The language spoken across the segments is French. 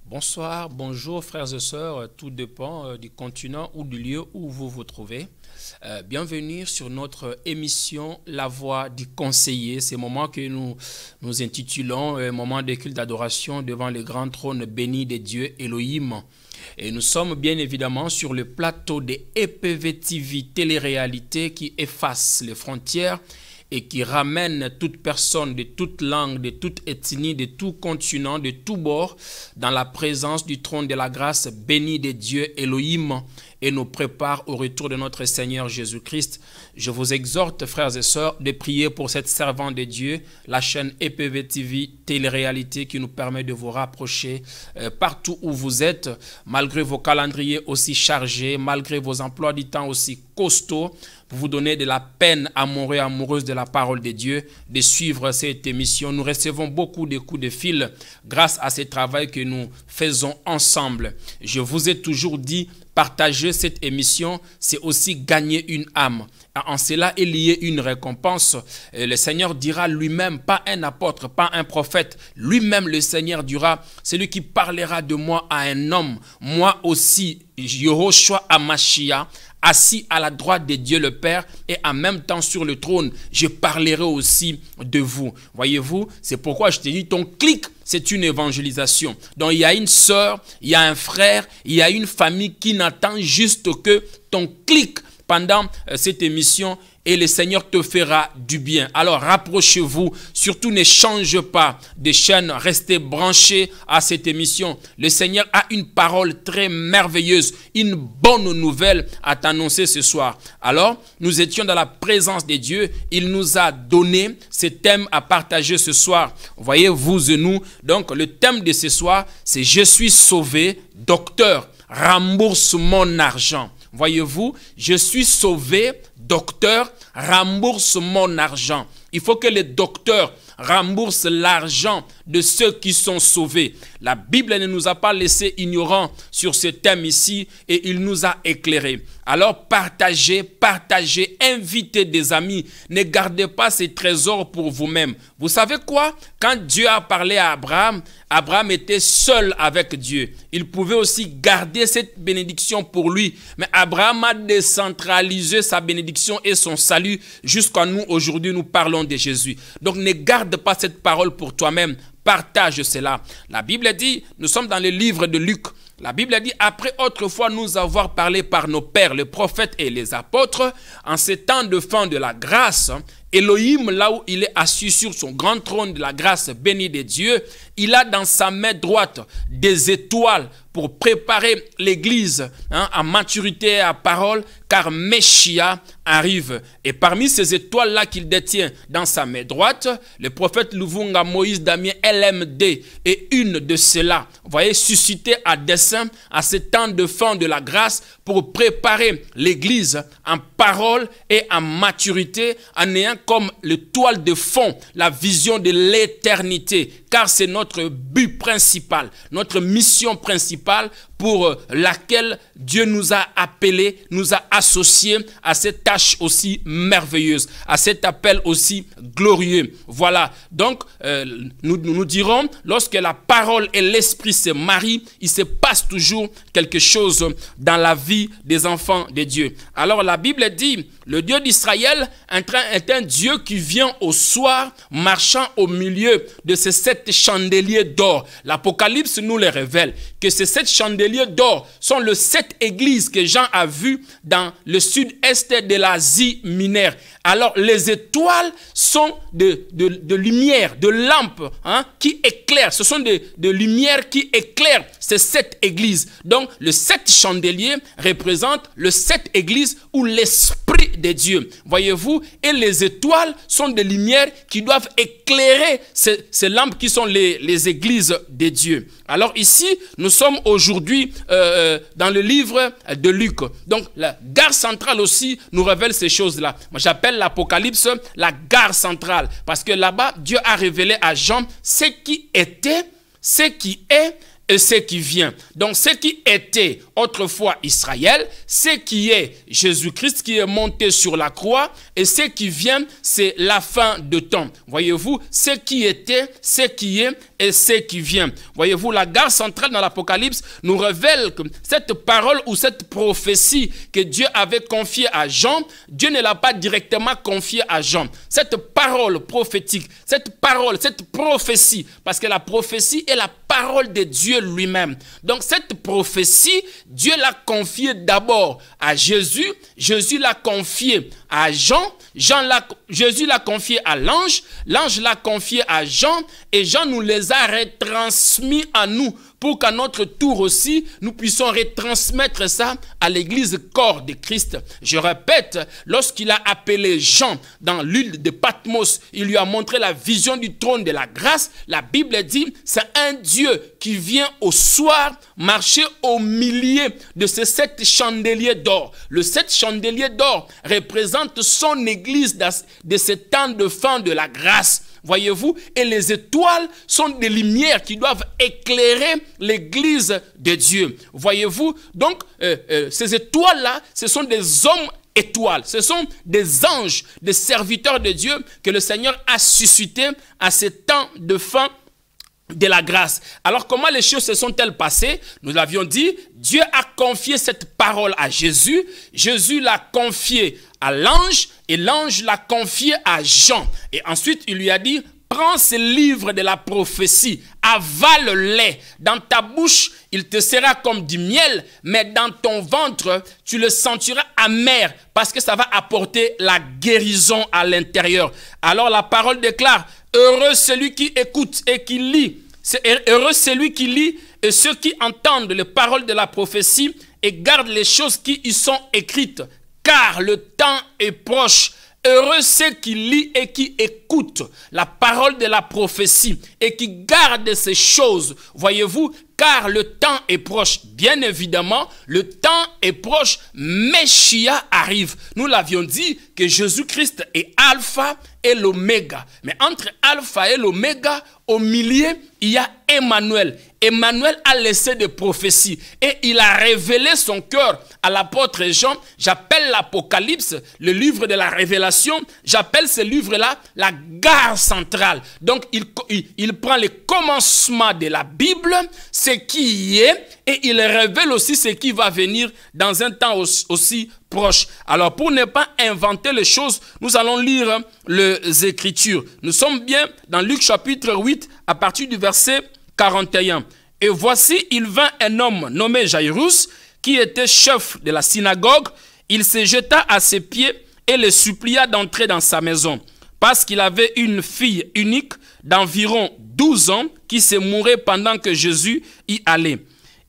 Bonsoir, bonjour frères et sœurs, tout dépend du continent ou du lieu où vous vous trouvez. Bienvenue sur notre émission La Voix du Conseiller, ce moment que nous intitulons moment de culte d'adoration devant le grand trône béni de Dieu Elohim. Et nous sommes bien évidemment sur le plateau de EPV TV Télé-Réalité qui efface les frontières et qui ramène toute personne de toute langue, de toute ethnie, de tout continent, de tout bord, dans la présence du trône de la grâce béni de Dieu Elohim et nous prépare au retour de notre Seigneur Jésus-Christ. Je vous exhorte, frères et sœurs, de prier pour cette servante de Dieu, la chaîne EPV TV Télé-Réalité qui nous permet de vous rapprocher partout où vous êtes, malgré vos calendriers aussi chargés, malgré vos emplois du temps aussi costauds, pour vous donner de la peine, amoureux et amoureuses de la parole de Dieu, de suivre cette émission. Nous recevons beaucoup de coups de fil grâce à ce travail que nous faisons ensemble. Je vous ai toujours dit, partager cette émission, c'est aussi gagner une âme. En cela est lié une récompense. Le Seigneur dira lui-même, pas un apôtre, pas un prophète, lui-même le Seigneur dira, celui qui parlera de moi à un homme, moi aussi, Yehoshua Amashia, assis à la droite de Dieu le Père et en même temps sur le trône, je parlerai aussi de vous. Voyez-vous, c'est pourquoi je te dis, ton clic, c'est une évangélisation. Donc il y a une sœur, il y a un frère, il y a une famille qui n'attend juste que ton clic pendant cette émission et le Seigneur te fera du bien. Alors rapprochez-vous, surtout ne change pas de chaîne, restez branchés à cette émission. Le Seigneur a une parole très merveilleuse, une bonne nouvelle à t'annoncer ce soir. Alors, nous étions dans la présence de Dieu, il nous a donné ce thème à partager ce soir. Voyez, vous et nous, donc le thème de ce soir, c'est « Je suis sauvé, docteur, rembourse mon argent ». Voyez-vous, je suis sauvé, docteur, rembourse mon argent. Il faut que les docteurs remboursent l'argent de ceux qui sont sauvés. La Bible ne nous a pas laissé ignorants sur ce thème ici et il nous a éclairés. Alors partagez, invitez des amis. Ne gardez pas ces trésors pour vous-même. Vous savez quoi? Quand Dieu a parlé à Abraham, Abraham était seul avec Dieu. Il pouvait aussi garder cette bénédiction pour lui. Mais Abraham a décentralisé sa bénédiction et son salut jusqu'à nous. Aujourd'hui, nous parlons de Jésus. Donc ne garde pas cette parole pour toi-même. Partage cela. La Bible dit, nous sommes dans le livre de Luc. La Bible dit, après autrefois nous avoir parlé par nos pères, les prophètes et les apôtres, en ces temps de fin de la grâce, Elohim, là où il est assis sur son grand trône de la grâce bénie de Dieu, il a dans sa main droite des étoiles pour préparer l'église à maturité et à parole, car Meshia arrive. Et parmi ces étoiles-là qu'il détient dans sa main droite, le prophète Luvunga Moïse Damien LMD est une de ceux-là. Vous voyez, suscité à dessein à ce temps de fin de la grâce pour préparer l'église en parole et en maturité, en ayant comme le toile de fond la vision de l'éternité, car c'est notre but principal, notre mission principale pour laquelle Dieu nous a appelés, nous a associés à cette tâche aussi merveilleuse, à cet appel aussi glorieux. Voilà, donc nous dirons, lorsque la parole et l'esprit se marient, il se passe toujours quelque chose dans la vie des enfants de Dieu. Alors la Bible dit, le Dieu d'Israël est un Dieu qui vient au soir, marchant au milieu de ces 7 chandeliers d'or. L'Apocalypse nous le révèle, que ces 7 chandeliers d'or sont les 7 églises que Jean a vues dans le sud-est de l'Asie mineure. Alors les étoiles sont de lumière, de lampes qui éclairent. Ce sont de lumières qui éclairent ces 7 églises. Donc le 7 chandeliers représente les 7 églises où l'esprit l'esprit de Dieu. Voyez-vous, et les étoiles sont des lumières qui doivent éclairer ces lampes qui sont les églises de Dieu. Alors ici, nous sommes aujourd'hui dans le livre de Luc. Donc la gare centrale aussi nous révèle ces choses-là. Moi j'appelle l'Apocalypse la gare centrale parce que là-bas, Dieu a révélé à Jean ce qui était, ce qui est et ce qui vient. Donc ce qui était autrefois Israël, ce qui est Jésus-Christ qui est monté sur la croix, et ce qui vient, c'est la fin de temps. Voyez-vous, ce qui était, ce qui est et ce qui vient. Voyez-vous, la gare centrale dans l'Apocalypse nous révèle que cette parole ou cette prophétie que Dieu avait confiée à Jean, Dieu ne l'a pas directement confiée à Jean. Cette parole prophétique, cette parole, cette prophétie, parce que la prophétie est la parole de Dieu lui-même. Donc cette prophétie, Dieu l'a confiée d'abord à Jésus, Jésus l'a confiée à Jean, Jésus l'a confié à l'ange, l'ange l'a confié à Jean, et Jean nous les a retransmis à nous, pour qu'à notre tour aussi, nous puissions retransmettre ça à l'église corps de Christ. Je répète, lorsqu'il a appelé Jean dans l'île de Patmos, il lui a montré la vision du trône de la grâce. La Bible dit, c'est un Dieu qui vient au soir marcher au milieu de ces 7 chandeliers d'or. Le 7 chandeliers d'or représente son église de ce temps de fin de la grâce. Voyez-vous, et les étoiles sont des lumières qui doivent éclairer l'église de Dieu. Voyez-vous, donc ces étoiles-là, ce sont des hommes étoiles, ce sont des anges, des serviteurs de Dieu que le Seigneur a suscités à ce temps de fin de la grâce. Alors comment les choses se sont-elles passées? Nous l'avions dit, Dieu a confié cette parole à Jésus, Jésus l'a confié à l'ange et l'ange l'a confié à Jean. Et ensuite il lui a dit, prends ce livre de la prophétie, avale-les. Dans ta bouche, il te sera comme du miel, mais dans ton ventre, tu le sentiras amer parce que ça va apporter la guérison à l'intérieur. Alors la parole déclare, heureux celui qui écoute et qui lit. Heureux celui qui lit et ceux qui entendent les paroles de la prophétie et gardent les choses qui y sont écrites, car le temps est proche. Heureux ceux qui lisent et qui écoutent la parole de la prophétie et qui gardent ces choses. Voyez-vous, car le temps est proche. Bien évidemment, le temps est proche. Messia arrive. Nous l'avions dit que Jésus-Christ est Alpha et l'Oméga. Mais entre Alpha et l'Oméga, au milieu, il y a Emmanuel. Emmanuel a laissé des prophéties et il a révélé son cœur à l'apôtre Jean. J'appelle l'Apocalypse, le livre de la révélation, j'appelle ce livre-là la gare centrale. Donc il prend les commencements de la Bible, ce qui y est, et il révèle aussi ce qui va venir dans un temps aussi proche. Alors pour ne pas inventer les choses, nous allons lire les Écritures. Nous sommes bien dans Luc chapitre 8 à partir du verset 41. Et voici, il vint un homme nommé Jairus, qui était chef de la synagogue. Il se jeta à ses pieds et le supplia d'entrer dans sa maison, parce qu'il avait une fille unique d'environ 12 ans qui se mourait pendant que Jésus y allait.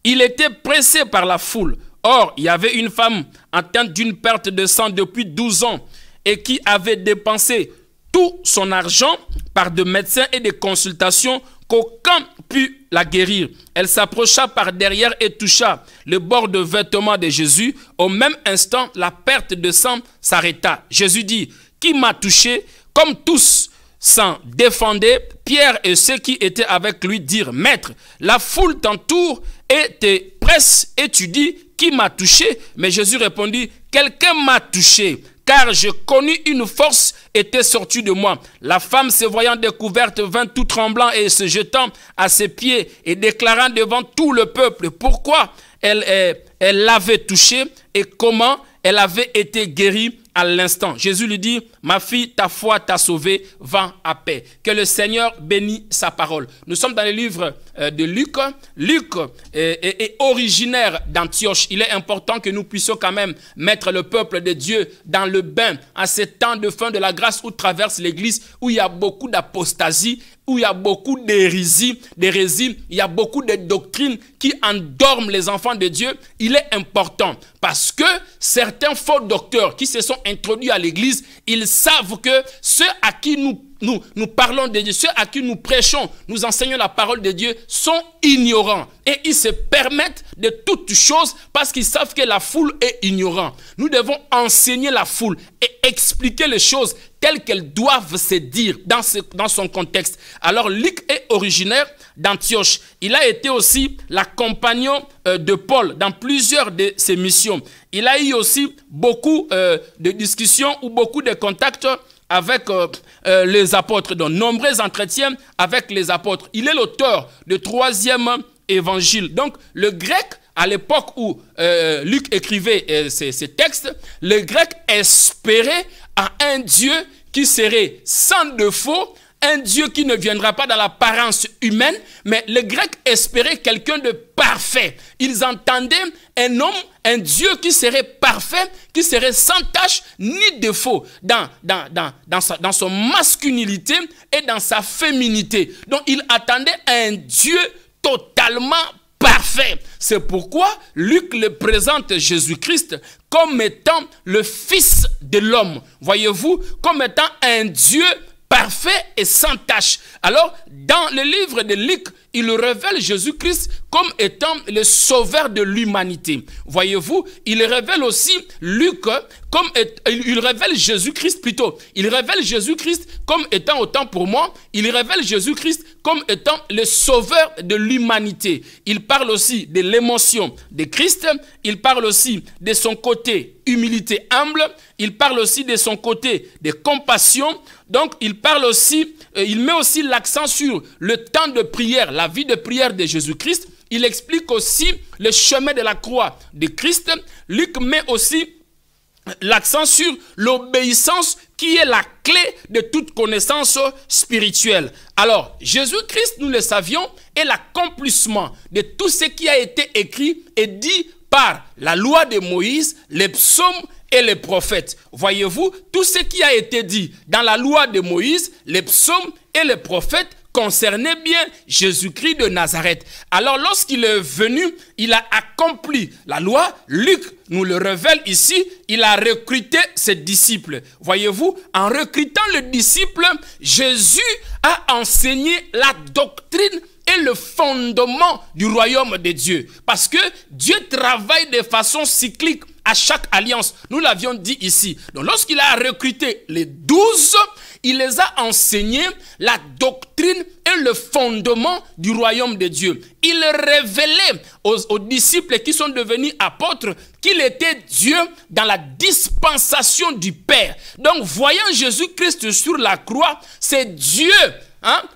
Il était pressé par la foule. Or, il y avait une femme atteinte d'une perte de sang depuis 12 ans et qui avait dépensé tout son argent par de médecins et des consultations qu'aucun put la guérir. Elle s'approcha par derrière et toucha le bord de vêtement de Jésus. Au même instant, la perte de sang s'arrêta. Jésus dit, « Qui m'a touché ?» Comme tous s'en défendaient, Pierre et ceux qui étaient avec lui dirent, « Maître, la foule t'entoure et te presse et tu dis, « Qui m'a touché ?» Mais Jésus répondit, « Quelqu'un m'a touché, car je connus une force était sortie de moi. » La femme, se voyant découverte, vint tout tremblant et se jetant à ses pieds et déclarant devant tout le peuple pourquoi elle l'avait touché et comment elle avait été guérie à l'instant. Jésus lui dit, « Ma fille, ta foi t'a sauvée, va à paix. » Que le Seigneur bénisse sa parole. Nous sommes dans le livre de Luc. Luc est originaire d'Antioche. Il est important que nous puissions quand même mettre le peuple de Dieu dans le bain à ce temps de fin de la grâce où traverse l'Église, où il y a beaucoup d'apostasie où il y a beaucoup d'hérésies, il y a beaucoup de doctrines qui endorment les enfants de Dieu, il est important parce que certains faux docteurs qui se sont introduits à l'église, ils savent que ceux à qui nous parlons de Dieu, ceux à qui nous prêchons, nous enseignons la parole de Dieu, sont ignorants. Et ils se permettent de toutes choses parce qu'ils savent que la foule est ignorante. Nous devons enseigner la foule et expliquer les choses telles qu'elles doivent se dire dans son contexte. Alors Luc est originaire d'Antioche. Il a été aussi la compagnon de Paul dans plusieurs de ses missions. Il a eu aussi beaucoup de discussions ou beaucoup de contacts avec les apôtres, de nombreux entretiens avec les apôtres. Il est l'auteur du 3e évangile. Donc le grec, à l'époque où Luc écrivait ces textes, le grec espérait à un Dieu qui serait sans défaut, un Dieu qui ne viendra pas dans l'apparence humaine, mais les Grecs espéraient quelqu'un de parfait. Ils entendaient un homme, un Dieu qui serait parfait, qui serait sans tache ni défaut dans son masculinité et dans sa féminité. Donc ils attendaient un Dieu totalement parfait. C'est pourquoi Luc le présente Jésus-Christ comme étant le Fils de l'homme. Voyez-vous, comme étant un Dieu parfait et sans tache. Alors, dans le livre de Luc, il révèle Jésus-Christ comme étant le sauveur de l'humanité. Voyez-vous, il révèle aussi Luc comme il révèle Jésus-Christ plutôt. Il révèle Jésus-Christ comme étant, autant pour moi, il révèle Jésus-Christ comme étant le sauveur de l'humanité. Il parle aussi de l'émotion de Christ. Il parle aussi de son côté humilité humble. Il parle aussi de son côté de compassion. Donc, il parle aussi, il met aussi l'accent sur le temps de prière, la vie de prière de Jésus-Christ. Il explique aussi le chemin de la croix de Christ. Luc met aussi l'accent sur l'obéissance qui est la clé de toute connaissance spirituelle. Alors, Jésus-Christ, nous le savions, est l'accomplissement de tout ce qui a été écrit et dit par la loi de Moïse, les psaumes et les prophètes. Voyez-vous, tout ce qui a été dit dans la loi de Moïse, les psaumes et les prophètes concernait bien Jésus-Christ de Nazareth. Alors lorsqu'il est venu, il a accompli la loi. Luc nous le révèle ici, il a recruté ses disciples. Voyez-vous, en recrutant le disciple, Jésus a enseigné la doctrine et le fondement du royaume de Dieu. Parce que Dieu travaille de façon cyclique à chaque alliance. Nous l'avions dit ici. Donc lorsqu'il a recruté les 12, il les a enseignés la doctrine et le fondement du royaume de Dieu. Il révélait aux disciples qui sont devenus apôtres qu'il était Dieu dans la dispensation du Père. Donc voyant Jésus-Christ sur la croix, c'est Dieu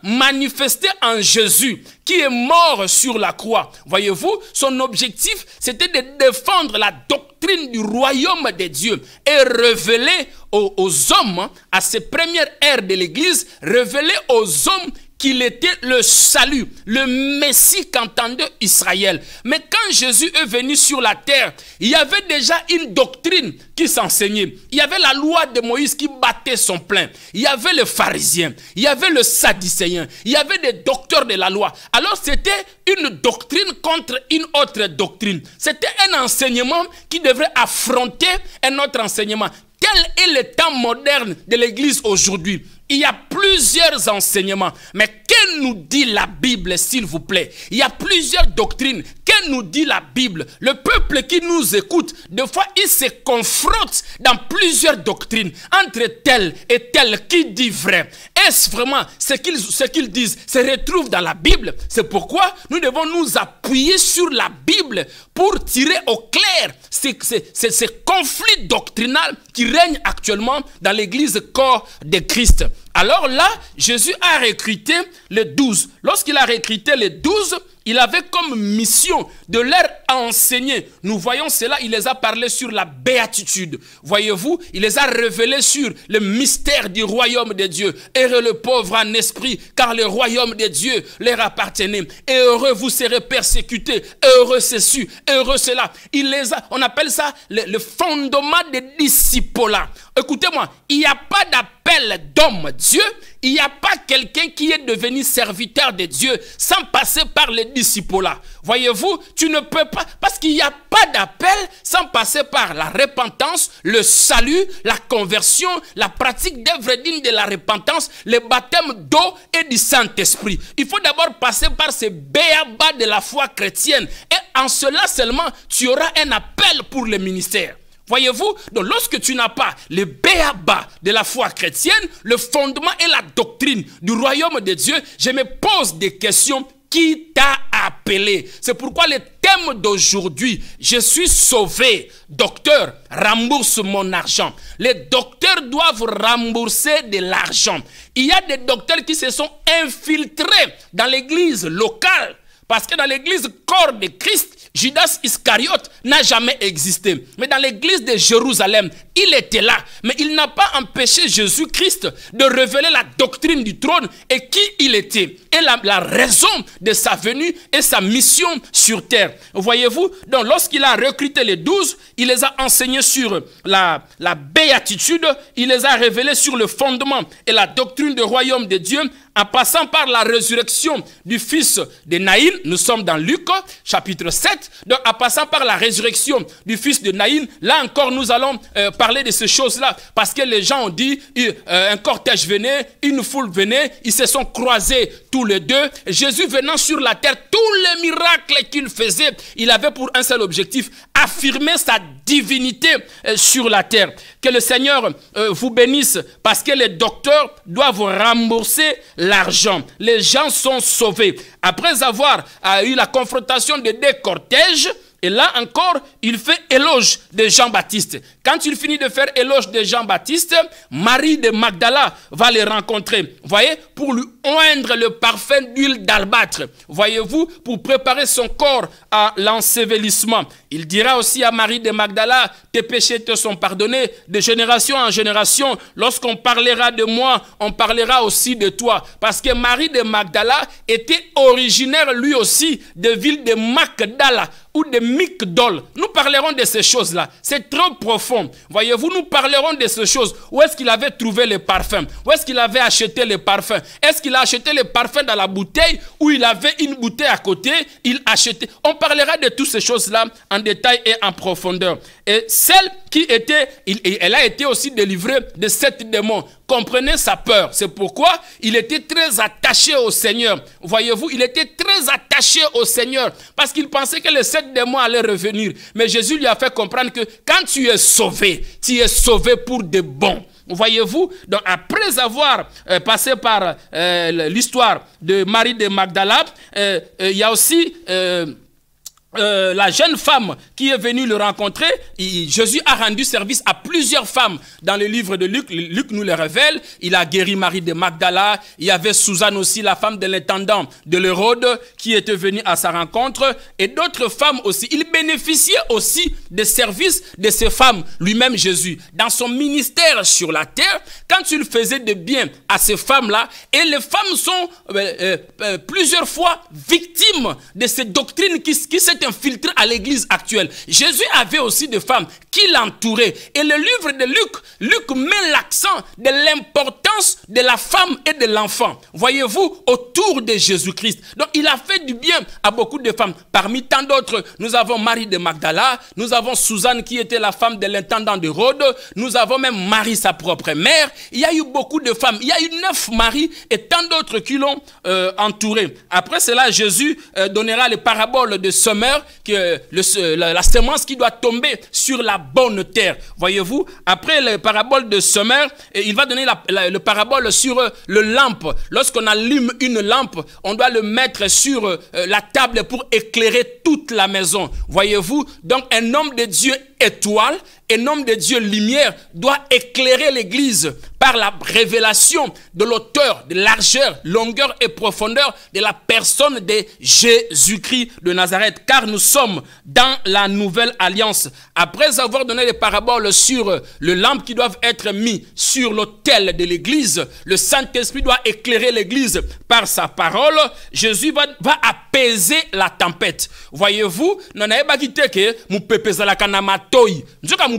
manifesté en Jésus, qui est mort sur la croix. Voyez-vous, son objectif, c'était de défendre la doctrine du royaume de Dieu et révéler aux hommes, à ces premières ères de l'Église, révéler aux hommes qu'il était le salut, le Messie qu'entendait Israël. Mais quand Jésus est venu sur la terre, il y avait déjà une doctrine qui s'enseignait. Il y avait la loi de Moïse qui battait son plein. Il y avait les pharisiens, il y avait le sadducéen, il y avait des docteurs de la loi. Alors c'était une doctrine contre une autre doctrine. C'était un enseignement qui devrait affronter un autre enseignement. Quel est le temps moderne de l'Église aujourd'hui? Il y a plusieurs enseignements. Mais que nous dit la Bible, s'il vous plaît? Il y a plusieurs doctrines. Que nous dit la Bible? Le peuple qui nous écoute, des fois, il se confronte dans plusieurs doctrines. Entre tel et tel, qui dit vrai? Est-ce vraiment ce qu'ils disent se retrouve dans la Bible? C'est pourquoi nous devons nous appuyer sur la Bible pour tirer au clair ce conflit doctrinal qui règne actuellement dans l'Église corps de Christ. Alors là, Jésus a recruté les 12. Lorsqu'il a recruté les 12, il avait comme mission de leur enseigner. Nous voyons cela, il les a parlé sur la béatitude. Voyez-vous, il les a révélés sur le mystère du royaume de Dieu. Heureux le pauvre en esprit, car le royaume de Dieu leur appartenait. Et heureux vous serez persécutés, heureux ceci, heureux cela. On appelle ça le fondement des disciples. Écoutez-moi, il n'y a pas d'appel appelle d'homme Dieu, il n'y a pas quelqu'un qui est devenu serviteur de Dieu sans passer par les disciples-là. Voyez-vous, tu ne peux pas, parce qu'il n'y a pas d'appel sans passer par la repentance, le salut, la conversion, la pratique d'œuvres dignes de la repentance, le baptême d'eau et du Saint-Esprit. Il faut d'abord passer par ces béabas de la foi chrétienne. Et en cela seulement, tu auras un appel pour le ministère. Voyez-vous, donc lorsque tu n'as pas le béaba de la foi chrétienne, le fondement et la doctrine du royaume de Dieu, je me pose des questions. Qui t'a appelé? C'est pourquoi le thème d'aujourd'hui, je suis sauvé. Docteur, rembourse mon argent. Les docteurs doivent rembourser de l'argent. Il y a des docteurs qui se sont infiltrés dans l'église locale. Parce que dans l'église corps de Christ, Judas Iscariote n'a jamais existé. Mais dans l'église de Jérusalem, il était là. Mais il n'a pas empêché Jésus-Christ de révéler la doctrine du trône et qui il était. Et la raison de sa venue et sa mission sur terre. Voyez-vous, donc lorsqu'il a recruté les 12, il les a enseignés sur la béatitude, il les a révélés sur le fondement et la doctrine du royaume de Dieu, en passant par la résurrection du fils de Naïn. Nous sommes dans Luc, chapitre 7. Donc, en passant par la résurrection du fils de Naïn, là encore, nous allons parler de ces choses-là. Parce que les gens ont dit, un cortège venait, une foule venait, ils se sont croisés tous les deux. Jésus venant sur la terre, tous les miracles qu'il faisait, il avait pour un seul objectif, affirmer sa divinité sur la terre. Que le Seigneur vous bénisse, parce que les docteurs doivent rembourser l'argent. Les gens sont sauvés. Après avoir eu la confrontation de deux cortèges, et là encore, il fait éloge de Jean-Baptiste. Quand il finit de faire éloge de Jean-Baptiste, Marie de Magdala va le rencontrer. Voyez, pour lui oindre le parfum d'huile d'albâtre. Voyez-vous, pour préparer son corps à l'ensevelissement. Il dira aussi à Marie de Magdala, tes péchés te sont pardonnés. De génération en génération, lorsqu'on parlera de moi, on parlera aussi de toi. Parce que Marie de Magdala était originaire lui aussi de ville de Magdala ou de Migdol. Nous parlerons de ces choses-là. C'est trop profond. Voyez-vous, nous parlerons de ces choses. Où est-ce qu'il avait trouvé les parfums? Où est-ce qu'il avait acheté les parfums? Est-ce qu'il a acheté les parfums dans la bouteille ou il avait une bouteille à côté? Il achetait. On parlera de toutes ces choses-là en détail et en profondeur. Et celle qui était, elle a été aussi délivrée de 7 démons. Comprenez sa peur. C'est pourquoi il était très attaché au Seigneur. Voyez-vous, il était très attaché au Seigneur parce qu'il pensait que les 7 démons allaient revenir. Mais Jésus lui a fait comprendre que quand tu es sauvé pour de bon. Voyez-vous, donc après avoir passé par l'histoire de Marie de Magdala, il y a aussi la jeune femme qui est venue le rencontrer. Jésus a rendu service à plusieurs femmes dans le livre de Luc. Luc nous le révèle. Il a guéri Marie de Magdala. Il y avait Suzanne aussi, la femme de l'intendant de l'Hérode, qui était venue à sa rencontre. Et d'autres femmes aussi. Il bénéficiait aussi des services de ces femmes, lui-même Jésus. Dans son ministère sur la terre, quand il faisait de bien à ces femmes-là, et les femmes sont plusieurs fois victimes de ces doctrines qui s'est infiltré à l'église actuelle. Jésus avait aussi des femmes qui l'entouraient. Et le livre de Luc met l'accent de l'importance de la femme et de l'enfant. Voyez-vous, autour de Jésus-Christ. Donc, il a fait du bien à beaucoup de femmes. Parmi tant d'autres, nous avons Marie de Magdala, nous avons Suzanne qui était la femme de l'intendant d'Hérode, nous avons même Marie, sa propre mère. Il y a eu beaucoup de femmes. Il y a eu 9 maris et tant d'autres qui l'ont entouré. Après cela, Jésus donnera les paraboles de semeur, que la semence qui doit tomber sur la bonne terre. Voyez-vous, après les paraboles de semeur, il va donner le parabole sur le lampe. Lorsqu'on allume une lampe, on doit le mettre sur la table pour éclairer toute la maison. Voyez-vous, donc un homme de Dieu étoile, un homme de Dieu lumière doit éclairer l'église par la révélation de l'auteur, de largeur, longueur et profondeur de la personne de Jésus-Christ de Nazareth, car nous sommes dans la nouvelle alliance. Après avoir donné les paraboles sur le lampe qui doivent être mis sur l'autel de l'église, le Saint-Esprit doit éclairer l'église par sa parole. Jésus va apaiser la tempête. Voyez-vous, nous n'avons pas quitté que nous pépez la kanama toy. Nous avons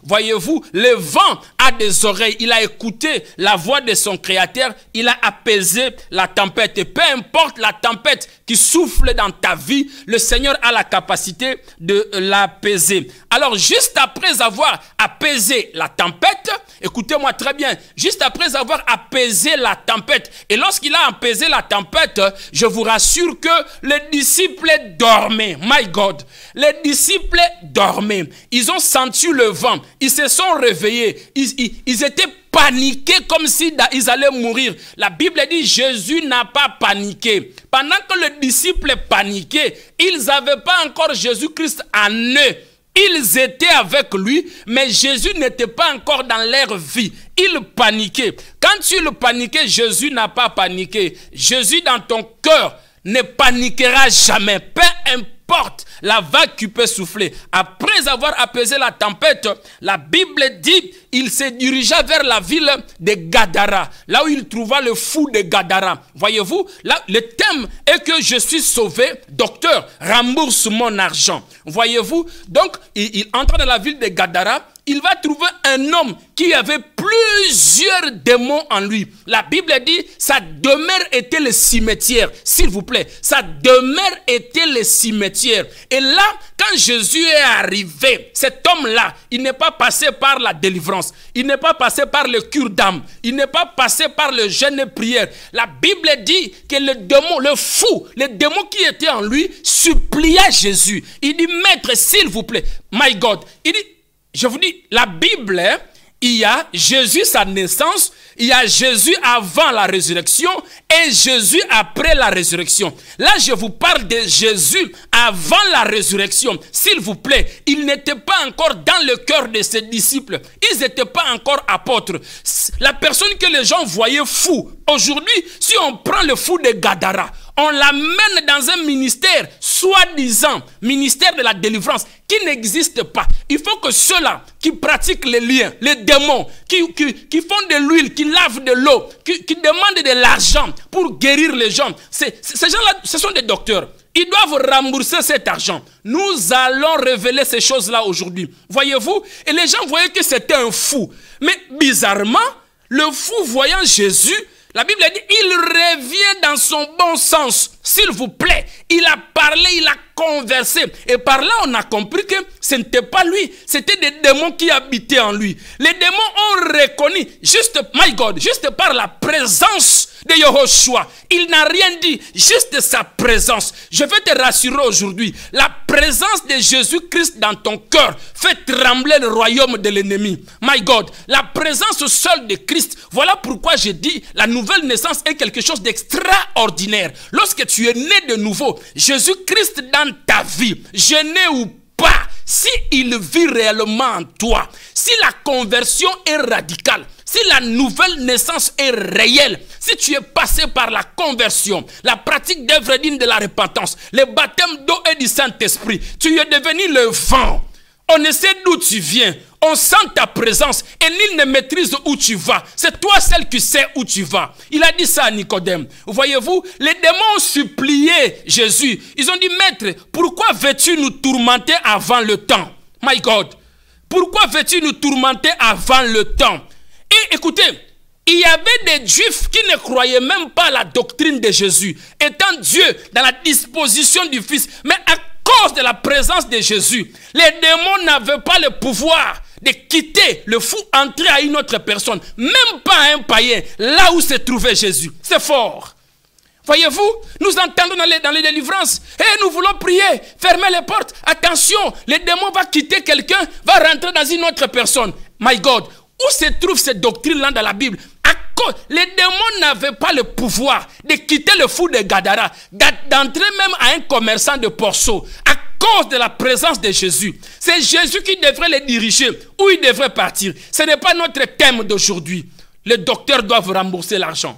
Voyez-vous, le vent a des oreilles. Il a écouté la voix de son Créateur. Il a apaisé la tempête. Et peu importe la tempête qui souffle dans ta vie, le Seigneur a la capacité de l'apaiser. Alors, juste après avoir apaisé la tempête, écoutez-moi très bien, juste après avoir apaisé la tempête, et lorsqu'il a apaisé la tempête, je vous rassure que les disciples dormaient. My God, les disciples dormaient. Ils ont senti le vent, ils se sont réveillés, ils étaient paniqués comme si ils allaient mourir. La Bible dit Jésus n'a pas paniqué. Pendant que les disciples paniquaient, ils n'avaient pas encore Jésus-Christ en eux. Ils étaient avec lui, mais Jésus n'était pas encore dans leur vie. Ils paniquaient. Quand tu le paniquais, Jésus n'a pas paniqué. Jésus dans ton cœur ne paniquera jamais. Peu importe la vague qui peut souffler. Après avoir apaisé la tempête, la Bible dit il se dirigea vers la ville de Gadara, là où il trouva le fou de Gadara. Voyez-vous, là, le thème est que je suis sauvé, docteur, rembourse mon argent. Voyez-vous, donc il entre dans la ville de Gadara. Il va trouver un homme qui avait plusieurs démons en lui. La Bible dit, sa demeure était le cimetière. S'il vous plaît, sa demeure était le cimetière. Et là, quand Jésus est arrivé, cet homme-là, il n'est pas passé par la délivrance. Il n'est pas passé par le cure d'âme. Il n'est pas passé par le jeûne et prière. La Bible dit que le démon, le fou, le démon qui était en lui, supplia Jésus. Il dit, maître, s'il vous plaît, my God, il dit, je vous dis, la Bible, il y a Jésus sa naissance, il y a Jésus avant la résurrection et Jésus après la résurrection. Là, je vous parle de Jésus avant la résurrection. S'il vous plaît, il n'était pas encore dans le cœur de ses disciples. Ils n'étaient pas encore apôtres. La personne que les gens voyaient fou. Aujourd'hui, si on prend le fou de Gadara, on l'amène dans un ministère, soi-disant, ministère de la délivrance, qui n'existe pas. Il faut que ceux-là qui pratiquent les liens, les démons, qui font de l'huile, qui lavent de l'eau, qui demandent de l'argent pour guérir les gens, ces gens-là, ce sont des docteurs. Ils doivent rembourser cet argent. Nous allons révéler ces choses-là aujourd'hui. Voyez-vous? Et les gens voyaient que c'était un fou. Mais bizarrement, le fou voyant Jésus, la Bible dit, il revient dans son bon sens. S'il vous plaît, il a parlé, il a conversé. Et par là, on a compris que ce n'était pas lui. C'était des démons qui habitaient en lui. Les démons ont reconnu, juste, my God, juste par la présence de Yehoshua. Il n'a rien dit, juste sa présence. Je vais te rassurer aujourd'hui. La présence de Jésus-Christ dans ton cœur fait trembler le royaume de l'ennemi. My God, la présence seule de Christ. Voilà pourquoi je dis, la nouvelle naissance est quelque chose d'extraordinaire. Lorsque tu es né de nouveau, Jésus-Christ dans ta vie, jeune ou pas, si il vit réellement en toi, si la conversion est radicale, si la nouvelle naissance est réelle, si tu es passé par la conversion, la pratique d'œuvre digne de la repentance, le baptême d'eau et du Saint-Esprit, tu es devenu le vent. On ne sait d'où tu viens. On sent ta présence et nul ne maîtrise où tu vas. C'est toi seul qui sais où tu vas. Il a dit ça à Nicodème. Voyez-vous, les démons ont supplié Jésus. Ils ont dit, maître, pourquoi veux-tu nous tourmenter avant le temps? My God, pourquoi veux-tu nous tourmenter avant le temps? Et écoutez, il y avait des Juifs qui ne croyaient même pas à la doctrine de Jésus, étant Dieu dans la disposition du Fils. Mais à cause de la présence de Jésus, les démons n'avaient pas le pouvoir de quitter le fou, entrer à une autre personne, même pas un païen, là où se trouvait Jésus. C'est fort. Voyez-vous, nous entendons dans les délivrances, nous voulons prier, fermez les portes, attention, le démon va quitter quelqu'un, va rentrer dans une autre personne. My God, où se trouve cette doctrine-là dans la Bible? Les démons n'avaient pas le pouvoir de quitter le fou de Gadara, d'entrer même à un commerçant de porceau, à cause de la présence de Jésus. C'est Jésus qui devrait les diriger, où ils devraient partir. Ce n'est pas notre thème d'aujourd'hui. Les docteurs doivent rembourser l'argent.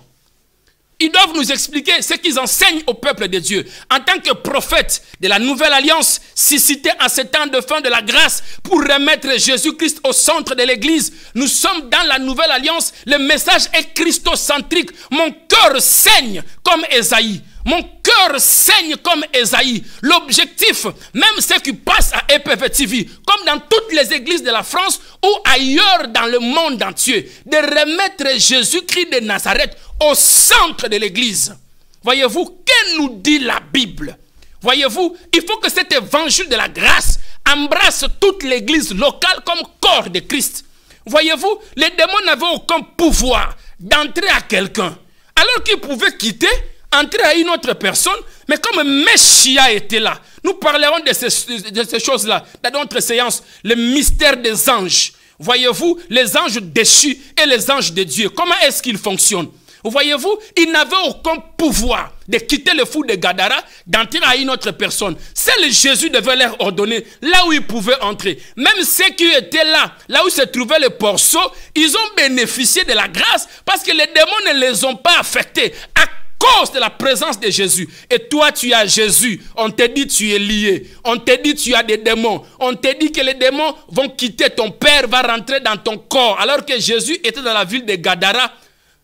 Ils doivent nous expliquer ce qu'ils enseignent au peuple de Dieu. En tant que prophète de la nouvelle alliance, suscité en ce temps de fin de la grâce pour remettre Jésus-Christ au centre de l'église, nous sommes dans la nouvelle alliance. Le message est christocentrique. Mon cœur saigne comme Ésaïe. Mon cœur saigne comme Esaïe. L'objectif, même ceux qui passent à EPV TV, comme dans toutes les églises de la France ou ailleurs dans le monde entier, de remettre Jésus-Christ de Nazareth au centre de l'église. Voyez-vous, que nous dit la Bible? Voyez-vous, il faut que cet évangile de la grâce embrasse toute l'église locale comme corps de Christ. Voyez-vous, les démons n'avaient aucun pouvoir d'entrer à quelqu'un. Alors qu'ils pouvaient quitter, entrer à une autre personne, mais comme Messia était là, nous parlerons de ces choses-là dans notre séance, le mystère des anges. Voyez-vous, les anges déchus et les anges de Dieu, comment est-ce qu'ils fonctionnent? Voyez-vous, ils n'avaient aucun pouvoir de quitter le fou de Gadara, d'entrer à une autre personne. Seul Jésus devait leur ordonner là où ils pouvaient entrer. Même ceux qui étaient là où se trouvait le porceau, ils ont bénéficié de la grâce parce que les démons ne les ont pas affectés à cause de la présence de Jésus. Et toi, tu as Jésus. On te dit tu es lié. On te dit tu as des démons. On te dit que les démons vont quitter ton père, va rentrer dans ton corps. Alors que Jésus était dans la ville de Gadara,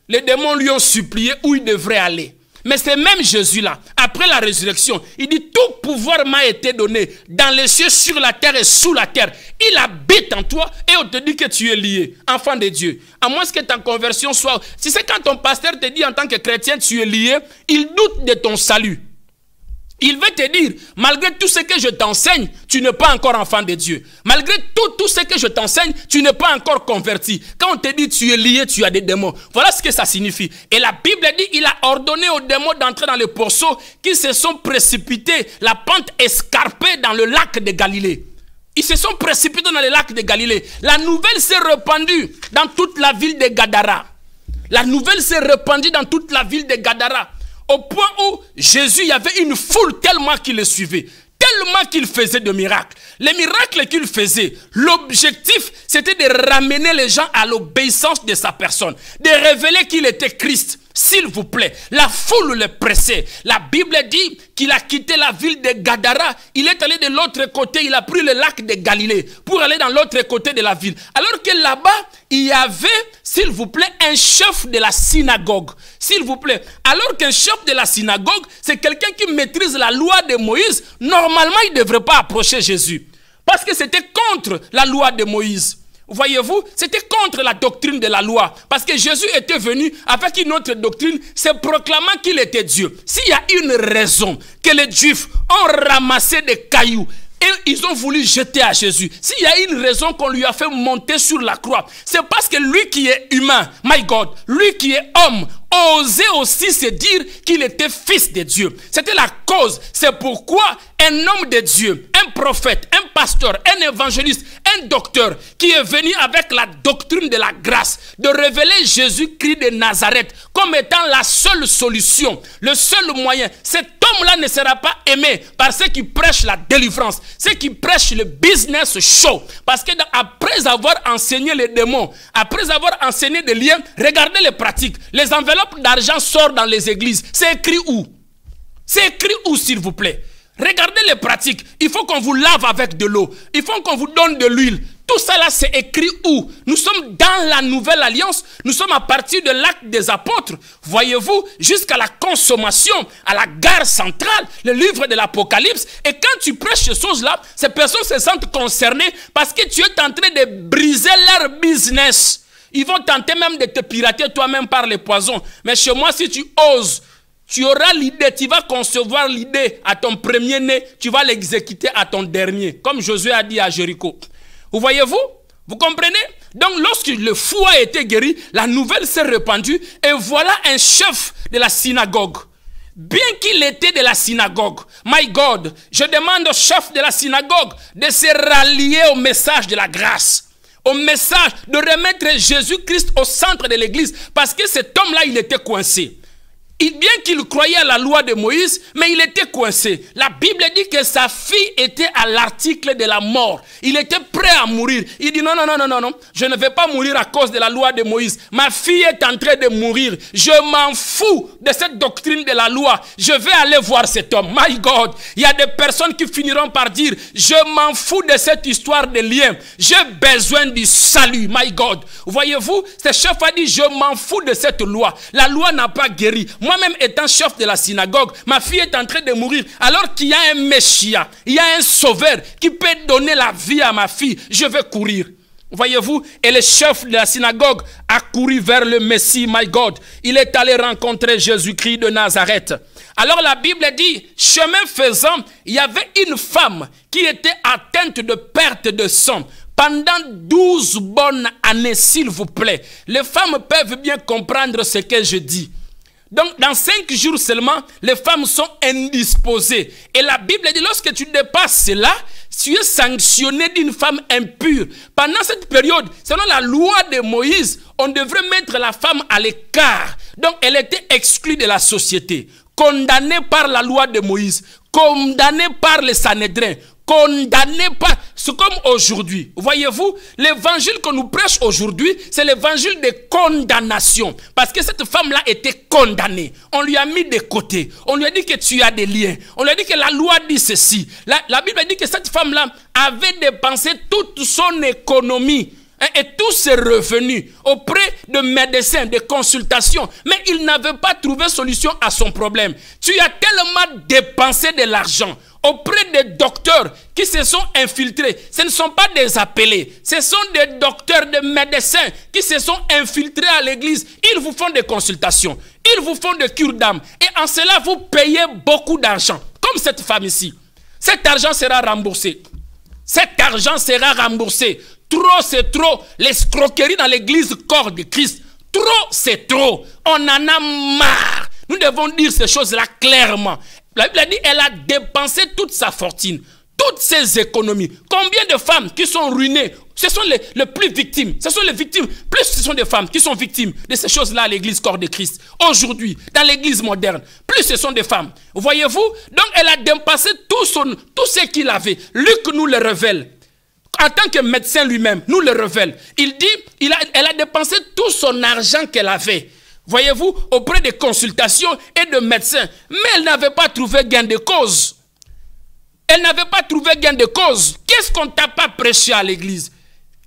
les démons lui ont supplié où il devrait aller. Mais c'est même Jésus-là, après la résurrection, il dit, tout pouvoir m'a été donné dans les cieux, sur la terre et sous la terre. Il habite en toi et on te dit que tu es lié, enfant de Dieu. À moins que ta conversion soit... Si c'est quand ton pasteur te dit en tant que chrétien, tu es lié, il doute de ton salut. Il veut te dire, malgré tout ce que je t'enseigne, tu n'es pas encore enfant de Dieu. Malgré tout ce que je t'enseigne, tu n'es pas encore converti. Quand on te dit tu es lié, tu as des démons. Voilà ce que ça signifie. Et la Bible dit, il a ordonné aux démons d'entrer dans le porceau qui se sont précipités, la pente escarpée dans le lac de Galilée. Ils se sont précipités dans le lac de Galilée. La nouvelle s'est répandue dans toute la ville de Gadara. La nouvelle s'est répandue dans toute la ville de Gadara. Au point où Jésus, il y avait une foule tellement qui le suivait, tellement qu'il faisait de miracles. Les miracles qu'il faisait, l'objectif, c'était de ramener les gens à l'obéissance de sa personne, de révéler qu'il était Christ. S'il vous plaît, la foule le pressait. La Bible dit qu'il a quitté la ville de Gadara. Il est allé de l'autre côté, il a pris le lac de Galilée pour aller dans l'autre côté de la ville. Alors que là-bas, il y avait, s'il vous plaît, un chef de la synagogue. S'il vous plaît, alors qu'un chef de la synagogue, c'est quelqu'un qui maîtrise la loi de Moïse, normalement, il ne devrait pas approcher Jésus. Parce que c'était contre la loi de Moïse. Voyez-vous, c'était contre la doctrine de la loi. Parce que Jésus était venu avec une autre doctrine, se proclamant qu'il était Dieu. S'il y a une raison que les Juifs ont ramassé des cailloux et ils ont voulu jeter à Jésus, s'il y a une raison qu'on lui a fait monter sur la croix, c'est parce que lui qui est humain, my God, lui qui est homme, osait aussi se dire qu'il était fils de Dieu. C'était la cause. C'est pourquoi un homme de Dieu, un prophète, un pasteur, un évangéliste, un docteur qui est venu avec la doctrine de la grâce, de révéler Jésus-Christ de Nazareth comme étant la seule solution, le seul moyen. Cet homme-là ne sera pas aimé par ceux qui prêchent la délivrance, ceux qui prêchent le business show. Parce que après avoir enseigné les démons, après avoir enseigné des liens, regardez les pratiques. Les enveloppes d'argent sortent dans les églises. C'est écrit où? C'est écrit où, s'il vous plaît? Regardez les pratiques. Il faut qu'on vous lave avec de l'eau. Il faut qu'on vous donne de l'huile. Tout ça là, c'est écrit où? Nous sommes dans la nouvelle alliance. Nous sommes à partir de l'acte des apôtres. Voyez-vous, jusqu'à la consommation, à la gare centrale, le livre de l'Apocalypse. Et quand tu prêches ces choses-là, ces personnes se sentent concernées parce que tu es en train de briser leur business. Ils vont tenter même de te pirater toi-même par les poisons. Mais chez moi, si tu oses, tu auras l'idée, tu vas concevoir l'idée à ton premier-né, tu vas l'exécuter à ton dernier. Comme Josué a dit à Jéricho. Vous voyez-vous? Vous comprenez? Donc lorsque le fou a été guéri, la nouvelle s'est répandue et voilà un chef de la synagogue. Bien qu'il était de la synagogue, my God, je demande au chef de la synagogue de se rallier au message de la grâce. Au message de remettre Jésus-Christ au centre de l'église. Parce que cet homme-là, il était coincé. Bien qu'il croyait à la loi de Moïse, mais il était coincé. La Bible dit que sa fille était à l'article de la mort. Il était prêt à mourir. Il dit non, non, non, non, non, non. Je ne vais pas mourir à cause de la loi de Moïse. Ma fille est en train de mourir. Je m'en fous de cette doctrine de la loi. Je vais aller voir cet homme. My God, il y a des personnes qui finiront par dire, je m'en fous de cette histoire de lien. J'ai besoin du salut. My God. Voyez-vous, ce chef a dit, je m'en fous de cette loi. La loi n'a pas guéri. Moi-même étant chef de la synagogue, ma fille est en train de mourir. Alors qu'il y a un Messia, il y a un sauveur qui peut donner la vie à ma fille. Je vais courir. Voyez-vous, et le chef de la synagogue a couru vers le Messie, my God. Il est allé rencontrer Jésus-Christ de Nazareth. Alors la Bible dit, chemin faisant, il y avait une femme qui était atteinte de perte de sang. Pendant 12 bonnes années, s'il vous plaît. Les femmes peuvent bien comprendre ce que je dis. Donc, dans 5 jours seulement, les femmes sont indisposées. Et la Bible dit, lorsque tu dépasses cela, tu es sanctionné d'une femme impure. Pendant cette période, selon la loi de Moïse, on devrait mettre la femme à l'écart. Donc, elle était exclue de la société, condamnée par la loi de Moïse, condamnée par les Sanhédrins, condamné par... C'est comme aujourd'hui. Voyez-vous, l'évangile que nous prêchons aujourd'hui, c'est l'évangile de condamnation. Parce que cette femme-là était condamnée. On lui a mis de côté. On lui a dit que tu as des liens. On lui a dit que la loi dit ceci. La Bible dit que cette femme-là avait dépensé toute son économie et tous ses revenus auprès de médecins, de consultations. Mais il n'avait pas trouvé solution à son problème. Tu as tellement dépensé de l'argent auprès des docteurs qui se sont infiltrés. Ce ne sont pas des appelés. Ce sont des docteurs, des médecins qui se sont infiltrés à l'église. Ils vous font des consultations. Ils vous font des cures d'âme. Et en cela, vous payez beaucoup d'argent. Comme cette femme ici. Cet argent sera remboursé. Cet argent sera remboursé. Trop, c'est trop. L'escroquerie dans l'église corps de Christ. Trop, c'est trop. On en a marre. Nous devons dire ces choses-là clairement. La Bible a dit qu'elle a dépensé toute sa fortune, toutes ses économies. Combien de femmes qui sont ruinées? Ce sont les plus victimes. Ce sont les victimes. Plus ce sont des femmes qui sont victimes de ces choses-là à l'église corps de Christ. Aujourd'hui, dans l'église moderne, plus ce sont des femmes. Voyez-vous? Donc elle a dépensé tout ce qu'il avait. Luc nous le révèle. En tant que médecin lui-même, nous le révèle. Il dit, elle a dépensé tout son argent qu'elle avait. Voyez-vous, auprès des consultations et de médecins. Mais elle n'avait pas trouvé gain de cause. Elle n'avait pas trouvé gain de cause. Qu'est-ce qu'on t'a pas prêché à l'église?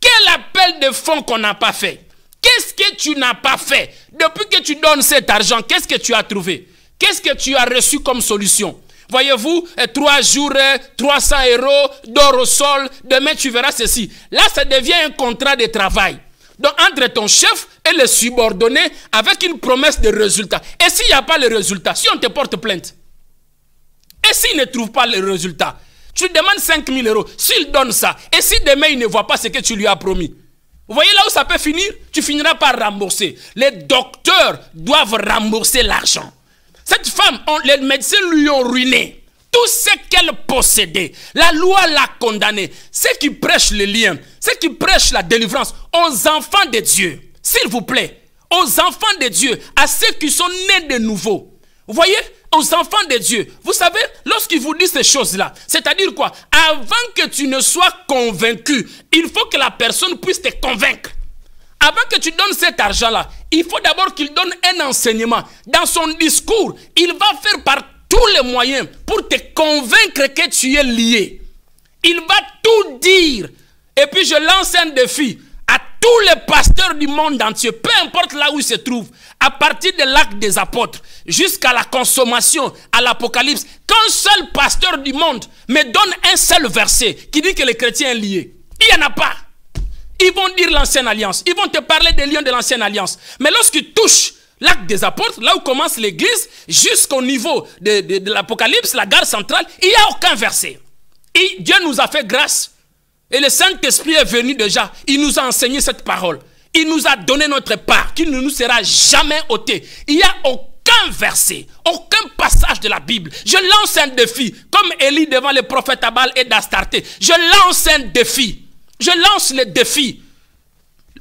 Quel appel de fonds qu'on n'a pas fait? Qu'est-ce que tu n'as pas fait? Depuis que tu donnes cet argent, qu'est-ce que tu as trouvé? Qu'est-ce que tu as reçu comme solution? Voyez-vous, 3 jours, 300 €, d'or au sol, demain tu verras ceci. Là, ça devient un contrat de travail. Donc, entre ton chef et le subordonné, avec une promesse de résultat. Et s'il n'y a pas le résultat, si on te porte plainte, et s'il ne trouve pas le résultat, tu lui demandes 5 000 €, s'il donne ça, et si demain il ne voit pas ce que tu lui as promis, vous voyez là où ça peut finir? Tu finiras par rembourser. Les docteurs doivent rembourser l'argent. Cette femme, les médecins lui ont ruiné. Tout ce qu'elle possédait, la loi l'a condamné. Ceux qui prêchent le lien, ceux qui prêchent la délivrance aux enfants de Dieu, s'il vous plaît, aux enfants de Dieu, à ceux qui sont nés de nouveau. Vous voyez, aux enfants de Dieu. Vous savez, lorsqu'ils vous disent ces choses-là, c'est-à-dire quoi? Avant que tu ne sois convaincu, il faut que la personne puisse te convaincre. Avant que tu donnes cet argent-là, il faut d'abord qu'il donne un enseignement. Dans son discours, il va faire par tous les moyens pour te convaincre que tu es lié. Il va tout dire. Et puis je lance un défi à tous les pasteurs du monde entier, peu importe là où ils se trouvent, à partir de l'acte des apôtres jusqu'à la consommation, à l'Apocalypse, qu'un seul pasteur du monde me donne un seul verset qui dit que les chrétiens sont liés. Il n'y en a pas. Ils vont dire l'ancienne alliance. Ils vont te parler des liens de l'ancienne alliance. Mais lorsqu'ils touchent l'acte des apôtres, là où commence l'église, jusqu'au niveau de l'Apocalypse, la gare centrale, il n'y a aucun verset. Et Dieu nous a fait grâce. Et le Saint-Esprit est venu déjà. Il nous a enseigné cette parole. Il nous a donné notre part, qui ne nous sera jamais ôtée. Il n'y a aucun verset, aucun passage de la Bible. Je lance un défi, comme Élie devant le prophète Abal et d'Astarté. Je lance un défi. Je lance le défi.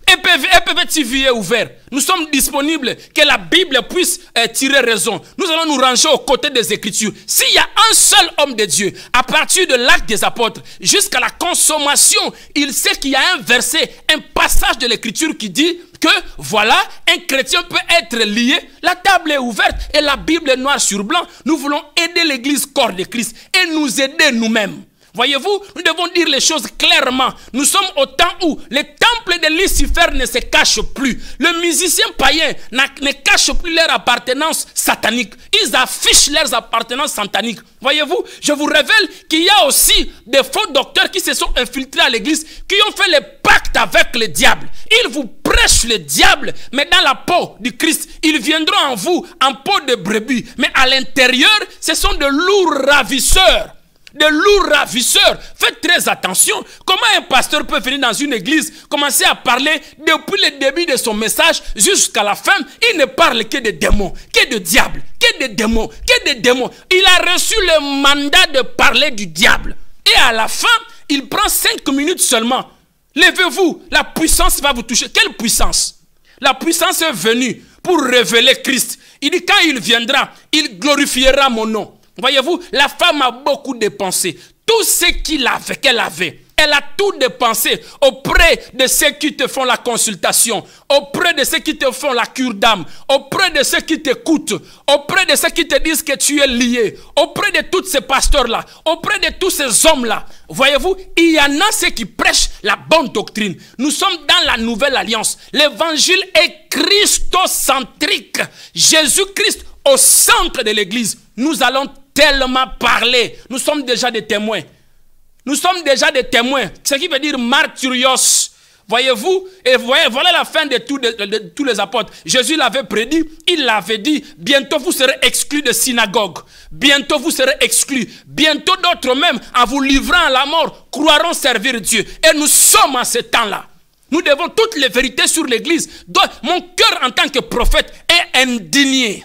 EPV TV est ouvert. Nous sommes disponibles. Que la Bible puisse tirer raison. Nous allons nous ranger aux côtés des Écritures. S'il y a un seul homme de Dieu, à partir de l'acte des apôtres jusqu'à la consommation, il sait qu'il y a un verset, un passage de l'Écriture qui dit que voilà, un chrétien peut être lié. La table est ouverte et la Bible est noire sur blanc. Nous voulons aider l'Église corps de Christ et nous aider nous-mêmes. Voyez-vous, nous devons dire les choses clairement. Nous sommes au temps où les temples de Lucifer ne se cachent plus. Le musicien païen ne cache plus leur appartenance satanique. Ils affichent leurs appartenances sataniques. Voyez-vous, je vous révèle qu'il y a aussi des faux docteurs qui se sont infiltrés à l'église, qui ont fait les pactes avec le diable. Ils vous prêchent le diable, mais dans la peau du Christ. Ils viendront en vous en peau de brebis. Mais à l'intérieur, ce sont de lourds ravisseurs. De lourds ravisseurs. Faites très attention. Comment un pasteur peut venir dans une église, commencer à parler depuis le début de son message jusqu'à la fin? Il ne parle que de démons, que de diables, que de démons, que de démons. Il a reçu le mandat de parler du diable. Et à la fin, il prend 5 minutes seulement. Levez-vous, la puissance va vous toucher. Quelle puissance? La puissance est venue pour révéler Christ. Il dit, quand il viendra, il glorifiera mon nom. Voyez-vous, la femme a beaucoup dépensé. Tout ce qu'elle avait, elle a tout dépensé auprès de ceux qui te font la consultation, auprès de ceux qui te font la cure d'âme, auprès de ceux qui t'écoutent, auprès de ceux qui te disent que tu es lié, auprès de tous ces pasteurs-là, auprès de tous ces hommes-là. Voyez-vous, il y en a ceux qui prêchent la bonne doctrine. Nous sommes dans la nouvelle alliance. L'évangile est christocentrique. Jésus-Christ au centre de l'église. Nous allons tellement parler. Nous sommes déjà des témoins. Nous sommes déjà des témoins. Ce qui veut dire martyrios. Voyez-vous? Et voilà la fin de tous les apôtres. Jésus l'avait prédit. Il l'avait dit. Bientôt vous serez exclus de synagogue. Bientôt vous serez exclus. Bientôt d'autres même, en vous livrant à la mort, croiront servir Dieu. Et nous sommes en ce temps-là. Nous devons toutes les vérités sur l'église. Mon cœur en tant que prophète est indigné.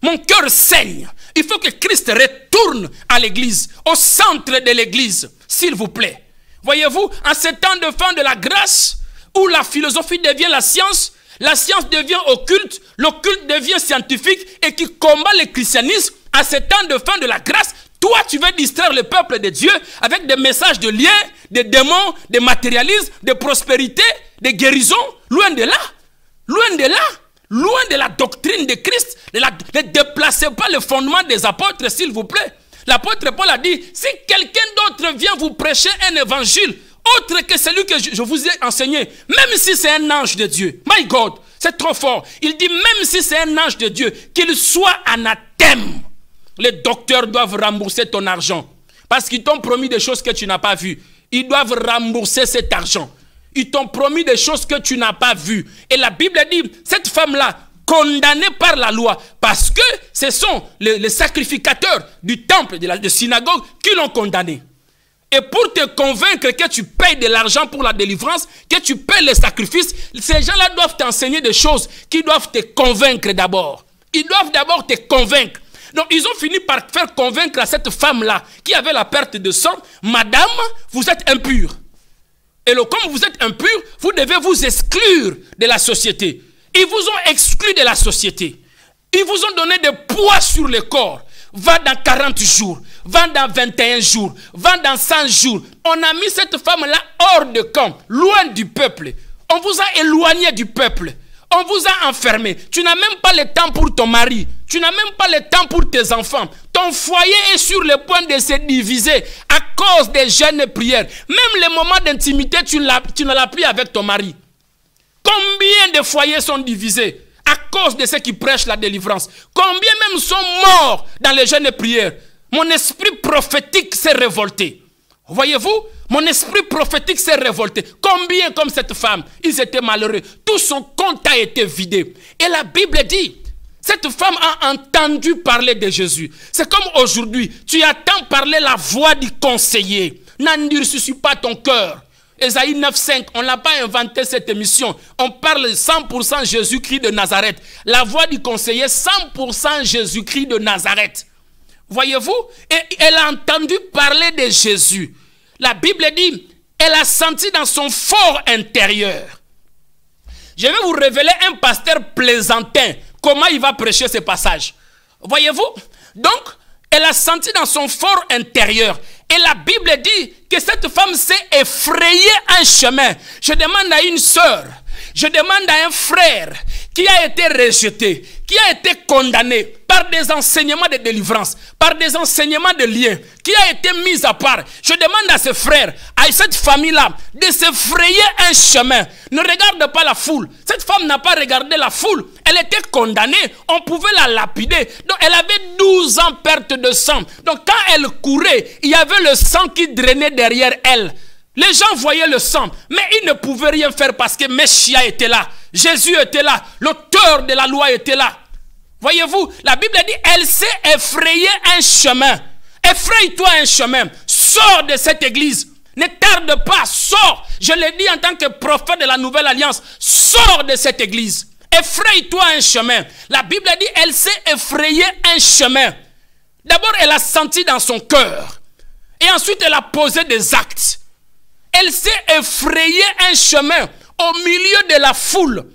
Mon cœur saigne. Il faut que Christ retourne à l'église, au centre de l'église, s'il vous plaît. Voyez-vous, en ce temps de fin de la grâce, où la philosophie devient la science devient occulte, l'occulte devient scientifique et qui combat le christianisme, à ce temps de fin de la grâce, toi tu veux distraire le peuple de Dieu avec des messages de lien, de démons, de matérialisme, de prospérité, de guérison, loin de là, loin de là. Loin de la doctrine de Christ, ne déplacez pas le fondement des apôtres, s'il vous plaît. L'apôtre Paul a dit, si quelqu'un d'autre vient vous prêcher un évangile, autre que celui que je vous ai enseigné, même si c'est un ange de Dieu, my God, c'est trop fort. Il dit, même si c'est un ange de Dieu, qu'il soit anathème. Les docteurs doivent rembourser ton argent. Parce qu'ils t'ont promis des choses que tu n'as pas vues. Ils doivent rembourser cet argent. Ils t'ont promis des choses que tu n'as pas vues. Et la Bible dit, cette femme-là, condamnée par la loi, parce que ce sont les sacrificateurs du temple, de la synagogue, qui l'ont condamnée. Et pour te convaincre que tu payes de l'argent pour la délivrance, que tu payes les sacrifices, ces gens-là doivent t'enseigner des choses qui doivent te convaincre d'abord. Ils doivent d'abord te convaincre. Donc, ils ont fini par faire convaincre à cette femme-là, qui avait la perte de sang, madame, vous êtes impure. Et comme vous êtes impur, vous devez vous exclure de la société. Ils vous ont exclu de la société. Ils vous ont donné des poids sur le corps. Va dans 40 jours, va dans 21 jours, va dans 100 jours. On a mis cette femme-là hors de camp, loin du peuple. On vous a éloigné du peuple. On vous a enfermé. Tu n'as même pas le temps pour ton mari. Tu n'as même pas le temps pour tes enfants. Ton foyer est sur le point de se diviser à cause des jeûnes et prières. Même les moments d'intimité, tu ne l'as plus avec ton mari. Combien de foyers sont divisés à cause de ceux qui prêchent la délivrance? Combien même sont morts dans les jeûnes et prières? Mon esprit prophétique s'est révolté. Voyez-vous, mon esprit prophétique s'est révolté. Combien comme cette femme, ils étaient malheureux. Tout son compte a été vidé. Et la Bible dit, cette femme a entendu parler de Jésus. C'est comme aujourd'hui, tu attends parler la voix du conseiller. N'endurcis pas ton cœur. Ésaïe 9,5, on n'a pas inventé cette émission. On parle 100% Jésus-Christ de Nazareth. La voix du conseiller, 100% Jésus-Christ de Nazareth. Voyez-vous? Et elle a entendu parler de Jésus. La Bible dit, elle a senti dans son fort intérieur. Je vais vous révéler un pasteur plaisantin. Comment il va prêcher ce passage? Voyez-vous? Donc, elle a senti dans son fort intérieur. Et la Bible dit que cette femme s'est effrayée un chemin. Je demande à une sœur, je demande à un frère qui a été rejeté, qui a été condamné par des enseignements de délivrance, par des enseignements de lien, qui a été mis à part. Je demande à ces frères, à cette famille-là, de se frayer un chemin. Ne regarde pas la foule. Cette femme n'a pas regardé la foule. Elle était condamnée. On pouvait la lapider. Donc, elle avait 12 ans perte de sang. Donc, quand elle courait, il y avait le sang qui drainait derrière elle. Les gens voyaient le sang, mais ils ne pouvaient rien faire parce que Messia était là. Jésus était là. L'auteur de la loi était là. Voyez-vous, la Bible dit, elle s'est effrayée un chemin. Effraye-toi un chemin. Sors de cette église. Ne tarde pas, sors. Je l'ai dit en tant que prophète de la nouvelle alliance. Sors de cette église. Effraye-toi un chemin. La Bible dit, elle s'est effrayée un chemin. D'abord, elle a senti dans son cœur. Et ensuite, elle a posé des actes. Elle s'est effrayée un chemin au milieu de la foule.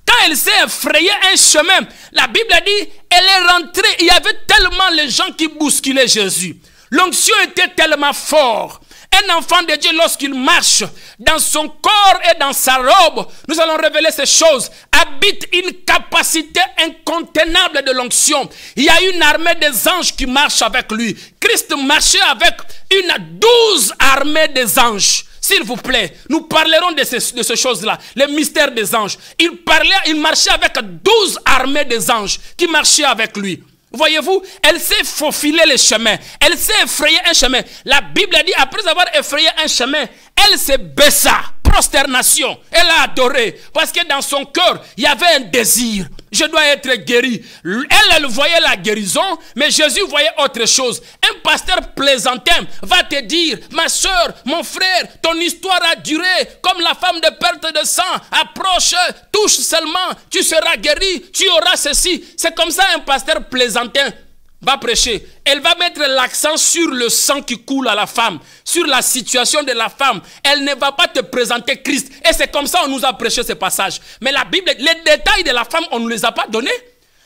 Quand elle s'est effrayée un chemin, la Bible dit, elle est rentrée. Il y avait tellement les gens qui bousculaient Jésus. L'onction était tellement forte. Un enfant de Dieu, lorsqu'il marche dans son corps et dans sa robe, nous allons révéler ces choses, habite une capacité incontenable de l'onction. Il y a une armée des anges qui marche avec lui. Christ marchait avec 12 armées des anges. S'il vous plaît, nous parlerons de ces choses-là, les mystères des anges. Il marchait avec 12 armées des anges qui marchaient avec lui. Voyez-vous, elle s'est faufilée les chemins. Elle s'est effrayée un chemin. La Bible dit, après avoir effrayé un chemin, elle se baissa. Prosternation. Elle a adoré. Parce que dans son cœur, il y avait un désir. Je dois être guéri. Elle voyait la guérison, mais Jésus voyait autre chose. Un pasteur plaisantin va te dire, ma soeur, mon frère, ton histoire a duré comme la femme de perte de sang. Approche, touche seulement, tu seras guéri, tu auras ceci. C'est comme ça un pasteur plaisantin va prêcher. Elle va mettre l'accent sur le sang qui coule à la femme, sur la situation de la femme. Elle ne va pas te présenter Christ. Et c'est comme ça qu'on nous a prêché ce passage. Mais la Bible, les détails de la femme, on ne nous les a pas donnés.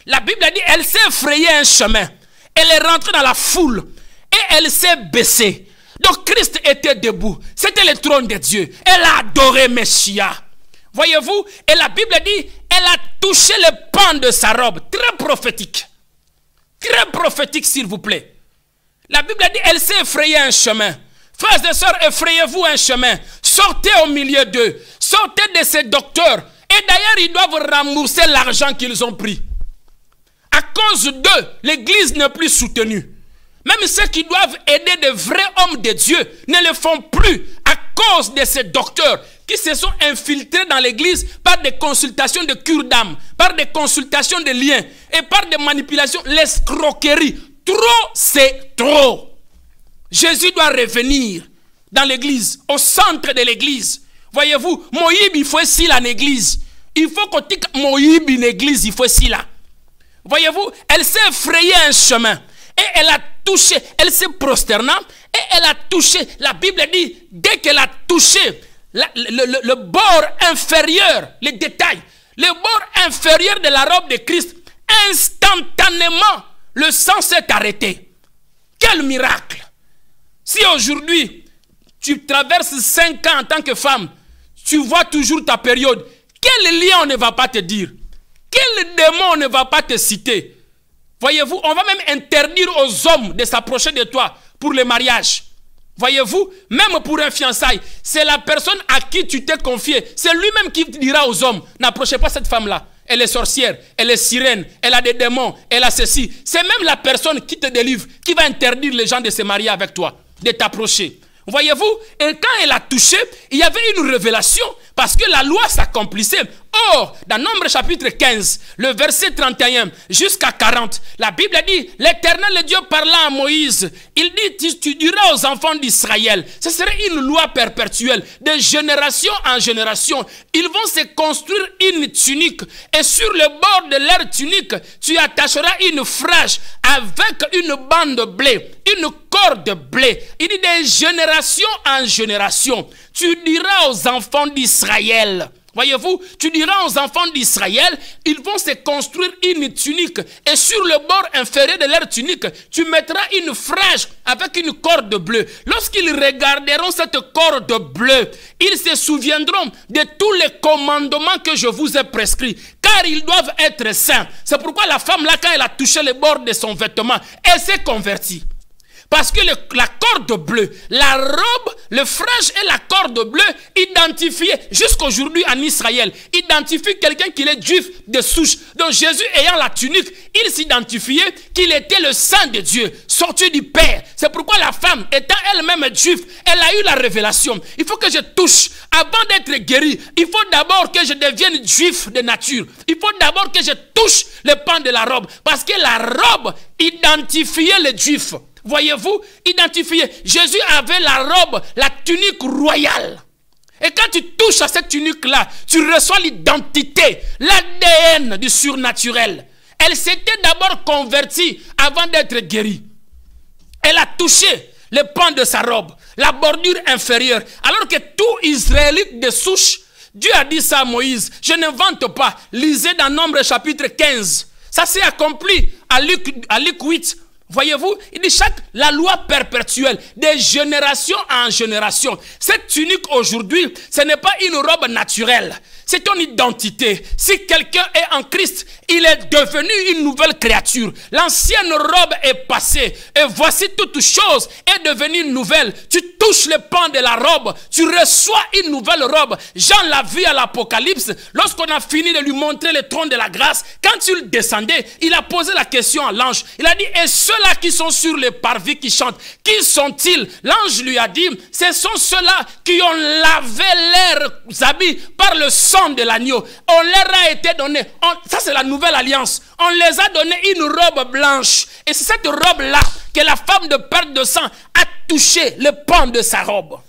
La Bible dit, elle s'est effrayée un chemin. Elle est rentrée dans la foule et elle s'est baissée. Donc Christ était debout. C'était le trône de Dieu. Elle a adoré Messia. Voyez-vous, et la Bible dit, elle a touché le pan de sa robe. Très prophétique. Très prophétique, s'il vous plaît. La Bible dit, elle s'est effrayée un chemin. Frères et sœurs, effrayez-vous un chemin. Sortez au milieu d'eux. Sortez de ces docteurs. Et d'ailleurs, ils doivent rembourser l'argent qu'ils ont pris. À cause d'eux, l'église n'est plus soutenue. Même ceux qui doivent aider de vrais hommes de Dieu ne le font plus à cause de ces docteurs qui se sont infiltrés dans l'église par des consultations de cure d'âme, par des consultations de liens et par des manipulations, l'escroquerie. Trop, c'est trop. Jésus doit revenir dans l'église, au centre de l'église. Voyez-vous, Moïb, il faut ici là l'église. Il faut qu'on dise Moïb, une église, il faut ici là. Voyez-vous, elle s'est effrayée un chemin. Et elle a touché, elle s'est prosternée et elle a touché. La Bible dit, dès qu'elle a touché le bord inférieur, les détails, le bord inférieur de la robe de Christ, instantanément, le sang s'est arrêté. Quel miracle! Si aujourd'hui, tu traverses 5 ans en tant que femme, tu vois toujours ta période, quel lien on ne va pas te dire? Quel démon on ne va pas te citer? Voyez-vous, on va même interdire aux hommes de s'approcher de toi pour le mariage. Voyez-vous, même pour un fiançailles, c'est la personne à qui tu t'es confié. C'est lui-même qui dira aux hommes, n'approchez pas cette femme-là. Elle est sorcière, elle est sirène, elle a des démons, elle a ceci. C'est même la personne qui te délivre, qui va interdire les gens de se marier avec toi, de t'approcher. Voyez-vous, et quand elle a touché, il y avait une révélation parce que la loi s'accomplissait. Or, dans Nombre chapitre 15, le verset 31 jusqu'à 40, la Bible dit, l'Éternel le Dieu parlant à Moïse, il dit, tu diras aux enfants d'Israël, ce serait une loi perpétuelle, de génération en génération. Ils vont se construire une tunique et sur le bord de leur tunique, tu attacheras une frage avec une bande de blé, une corde de blé. Il dit de génération en génération, tu diras aux enfants d'Israël. Voyez-vous, tu diras aux enfants d'Israël, ils vont se construire une tunique. Et sur le bord inférieur de leur tunique, tu mettras une frange avec une corde bleue. Lorsqu'ils regarderont cette corde bleue, ils se souviendront de tous les commandements que je vous ai prescrits. Car ils doivent être saints. C'est pourquoi la femme là, quand elle a touché le bord de son vêtement, elle s'est convertie. Parce que la corde bleue, la robe, le frange et la corde bleue identifiaient, jusqu'aujourd'hui en Israël, identifient quelqu'un qui est juif de souche. Donc Jésus ayant la tunique, il s'identifiait qu'il était le Saint de Dieu, sorti du Père. C'est pourquoi la femme, étant elle-même juive, elle a eu la révélation. Il faut que je touche, avant d'être guéri, il faut d'abord que je devienne juif de nature. Il faut d'abord que je touche le pan de la robe. Parce que la robe identifiait les juifs. Voyez-vous, identifié. Jésus avait la robe, la tunique royale. Et quand tu touches à cette tunique-là, tu reçois l'identité, l'ADN du surnaturel. Elle s'était d'abord convertie avant d'être guérie. Elle a touché le pan de sa robe, la bordure inférieure. Alors que tout Israélite de souche, Dieu a dit ça à Moïse. Je n'invente pas. Lisez dans Nombre chapitre 15. Ça s'est accompli à Luc 8. Voyez-vous, il dit la loi perpétuelle, de génération en génération. Cette tunique aujourd'hui, ce n'est pas une robe naturelle. C'est ton identité. Si quelqu'un est en Christ, il est devenu une nouvelle créature. L'ancienne robe est passée. Et voici toute chose est devenue nouvelle. Tu touches le pan de la robe. Tu reçois une nouvelle robe. Jean l'a vu à l'Apocalypse. Lorsqu'on a fini de lui montrer le trône de la grâce, quand il descendait, il a posé la question à l'ange. Il a dit, et ceux-là qui sont sur les parvis qui chantent, qui sont-ils? L'ange lui a dit, ce sont ceux-là qui ont lavé leurs habits par le sang de l'agneau. On leur a été donné, ça c'est la nouvelle alliance, on les a donné une robe blanche. Et c'est cette robe-là que la femme de perte de sang a touché le pan de sa robe.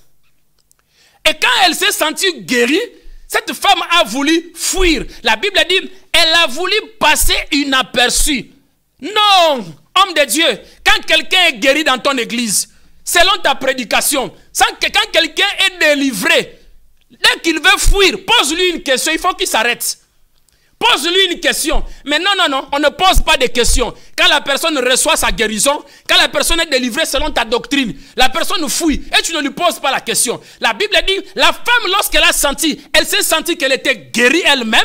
Et quand elle s'est sentie guérie, cette femme a voulu fuir. La Bible dit, elle a voulu passer inaperçue. Non, homme de Dieu, quand quelqu'un est guéri dans ton église, selon ta prédication, quand quelqu'un est délivré, dès qu'il veut fuir, pose-lui une question, il faut qu'il s'arrête. Pose-lui une question. Mais non, non, non, on ne pose pas de questions. Quand la personne reçoit sa guérison, quand la personne est délivrée selon ta doctrine, la personne fuit et tu ne lui poses pas la question. La Bible dit, la femme, lorsqu'elle a senti, elle s'est sentie qu'elle était guérie elle-même,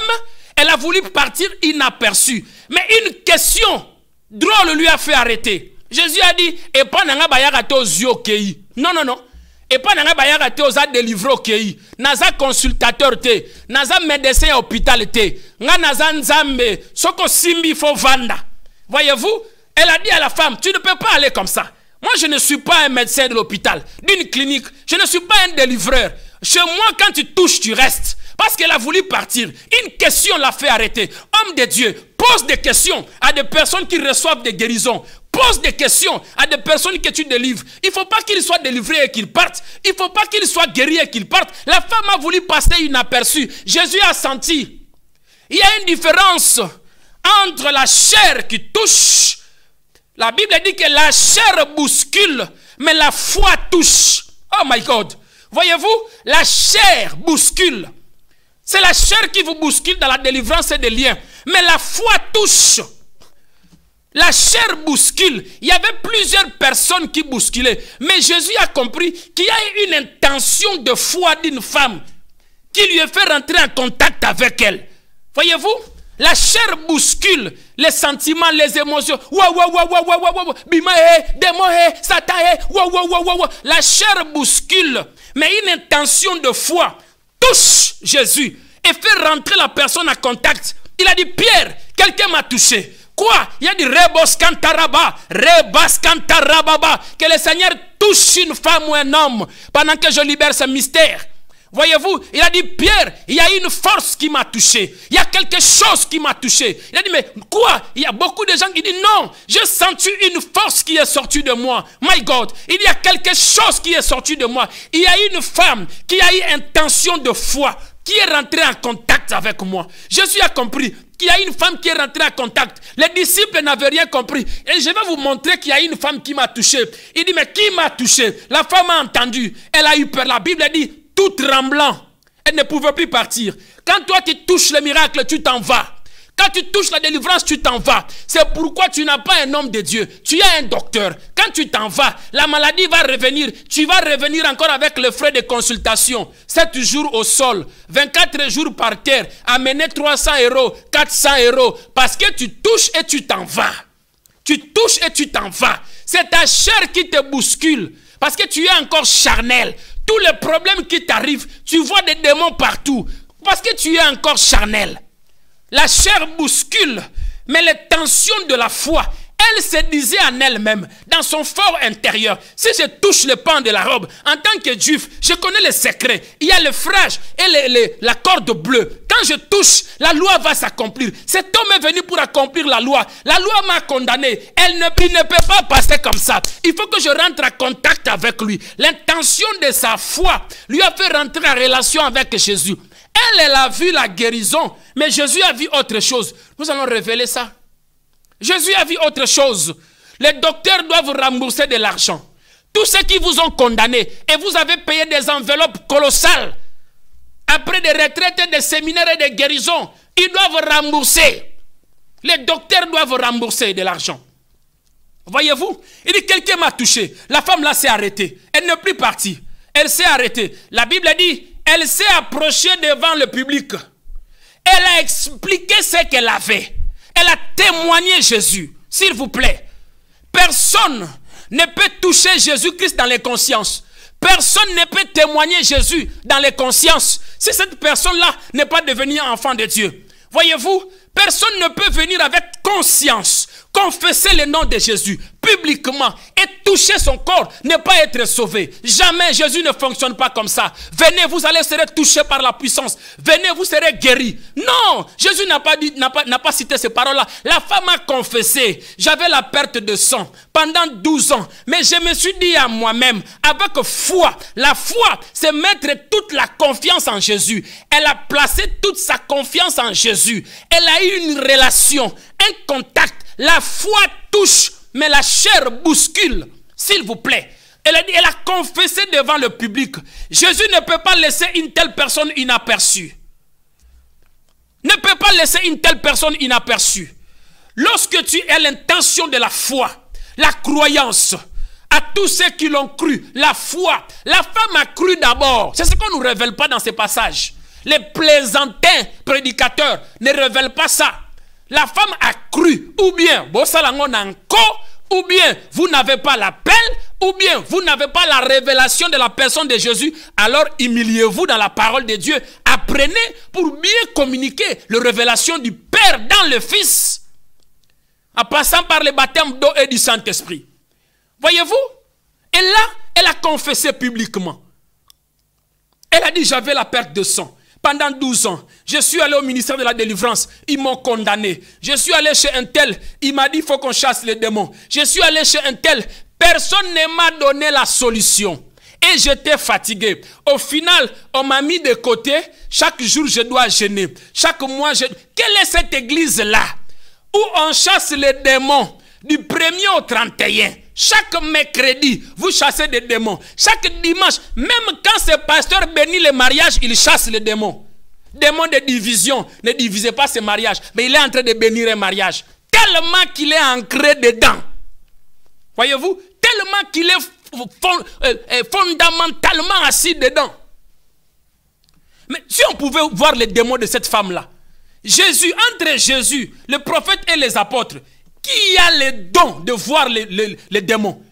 elle a voulu partir inaperçue. Mais une question drôle lui a fait arrêter. Jésus a dit, et pas nanga bayagato okei. Non, non, non. Et pas nanga bayagato oza délivré okei. Naza consultateur te, naza médecin hôpital te, nga naza nzambe, soko simbi fo vanda. Voyez-vous, elle a dit à la femme, tu ne peux pas aller comme ça. Moi, je ne suis pas un médecin de l'hôpital, d'une clinique. Je ne suis pas un délivreur. Chez moi, quand tu touches, tu restes. Parce qu'elle a voulu partir. Une question l'a fait arrêter. Homme de Dieu, pose des questions à des personnes qui reçoivent des guérisons. Pose des questions à des personnes que tu délivres. Il ne faut pas qu'ils soient délivrés et qu'ils partent. Il ne faut pas qu'ils soient guéris et qu'ils partent. La femme a voulu passer inaperçue. Jésus a senti. Il y a une différence entre la chair qui touche. La Bible dit que la chair bouscule, mais la foi touche. Oh my God. Voyez-vous, la chair bouscule. C'est la chair qui vous bouscule dans la délivrance et des liens. Mais la foi touche. La chair bouscule. Il y avait plusieurs personnes qui bousculaient. Mais Jésus a compris qu'il y a une intention de foi d'une femme qui lui a fait rentrer en contact avec elle. Voyez-vous? La chair bouscule les sentiments, les émotions. Bima démon Satan La chair bouscule. Mais une intention de foi touche Jésus et fait rentrer la personne en contact. Il a dit, Pierre, quelqu'un m'a touché. Quoi? Il a dit, Rebos Kantaraba, Rebas Kantarababa. Que le Seigneur touche une femme ou un homme pendant que je libère ce mystère. Voyez-vous, il a dit, Pierre, il y a une force qui m'a touché. Il y a quelque chose qui m'a touché. Il a dit, mais quoi? Il y a beaucoup de gens qui disent, non, j'ai senti une force qui est sortie de moi. My God, il y a quelque chose qui est sorti de moi. Il y a une femme qui a eu intention de foi, qui est rentrée en contact avec moi. Jésus a compris qu'il y a une femme qui est rentrée en contact. Les disciples n'avaient rien compris. Et je vais vous montrer qu'il y a une femme qui m'a touché. Il dit, mais qui m'a touché? La femme a entendu. Elle a eu peur. La Bible dit, tout tremblant, elle ne pouvait plus partir. Quand toi tu touches le miracle, tu t'en vas. Quand tu touches la délivrance, tu t'en vas. C'est pourquoi tu n'as pas un homme de Dieu. Tu as un docteur. Quand tu t'en vas, la maladie va revenir. Tu vas revenir encore avec le frais de consultation. 7 jours au sol, 24 jours par terre, amener 300 €, 400 €. Parce que tu touches et tu t'en vas. Tu touches et tu t'en vas. C'est ta chair qui te bouscule. Parce que tu es encore charnel. Tous les problèmes qui t'arrivent, tu vois des démons partout. Parce que tu es encore charnel. La chair bouscule, mais les tensions de la foi, elle se disait en elle-même, dans son fort intérieur, si je touche le pan de la robe, en tant que juif, je connais les secrets. Il y a le frage et la corde bleue. Quand je touche, la loi va s'accomplir. Cet homme est venu pour accomplir la loi. La loi m'a condamné. Il ne peut pas passer comme ça. Il faut que je rentre en contact avec lui. L'intention de sa foi lui a fait rentrer en relation avec Jésus. Elle a vu la guérison, mais Jésus a vu autre chose. Nous allons révéler ça. Jésus a vu autre chose. Les docteurs doivent rembourser de l'argent. Tous ceux qui vous ont condamné et vous avez payé des enveloppes colossales, après des retraites, des séminaires et des guérisons, ils doivent rembourser. Les docteurs doivent rembourser de l'argent. Voyez-vous, il dit quelqu'un m'a touché. La femme là s'est arrêtée. Elle n'est plus partie. Elle s'est arrêtée. La Bible dit, elle s'est approchée devant le public. Elle a expliqué ce qu'elle avait. Elle a témoigné Jésus. S'il vous plaît, personne ne peut toucher Jésus-Christ dans les consciences. Personne ne peut témoigner Jésus dans les consciences si cette personne-là n'est pas devenue enfant de Dieu. Voyez-vous, personne ne peut venir avec conscience confesser le nom de Jésus publiquement et toucher son corps, ne pas être sauvé. Jamais. Jésus ne fonctionne pas comme ça. Venez, vous allez serez touchés par la puissance. Venez, vous serez guéris. Non, Jésus n'a pas cité ces paroles-là. La femme a confessé. J'avais la perte de sang pendant 12 ans. Mais je me suis dit à moi-même, avec foi, la foi, c'est mettre toute la confiance en Jésus. Elle a placé toute sa confiance en Jésus. Elle a eu une relation, un contact. La foi touche, mais la chair bouscule. S'il vous plaît. Elle a confessé devant le public. Jésus ne peut pas laisser une telle personne inaperçue. Ne peut pas laisser une telle personne inaperçue. Lorsque tu as l'intention de la foi, la croyance, à tous ceux qui l'ont cru, la foi, la femme a cru d'abord. C'est ce qu'on ne nous révèle pas dans ces passages. Les plaisantins prédicateurs ne révèlent pas ça. La femme a cru, ou bien, ou bien vous n'avez pas l'appel, ou bien vous n'avez pas la révélation de la personne de Jésus, alors humiliez-vous dans la parole de Dieu. Apprenez pour bien communiquer la révélation du Père dans le Fils, en passant par le baptême d'eau et du Saint-Esprit. Voyez-vous? Et là, elle a confessé publiquement. Elle a dit, j'avais la perte de sang. Pendant 12 ans, je suis allé au ministère de la délivrance, ils m'ont condamné. Je suis allé chez un tel, il m'a dit, il faut qu'on chasse les démons. Je suis allé chez un tel, personne ne m'a donné la solution. Et j'étais fatigué. Au final, on m'a mis de côté, chaque jour je dois jeûner. Chaque mois, Quelle est cette église-là où on chasse les démons du 1er au 31? Chaque mercredi, vous chassez des démons. Chaque dimanche, même quand ce pasteur bénit les mariages, il chasse les démons. Démon de division. Ne divisez pas ces mariages. Mais il est en train de bénir un mariage. Tellement qu'il est ancré dedans. Voyez-vous? Tellement qu'il est fondamentalement assis dedans. Mais si on pouvait voir les démons de cette femme-là. Jésus, entre Jésus, le prophète et les apôtres, qui a le don de voir les démons?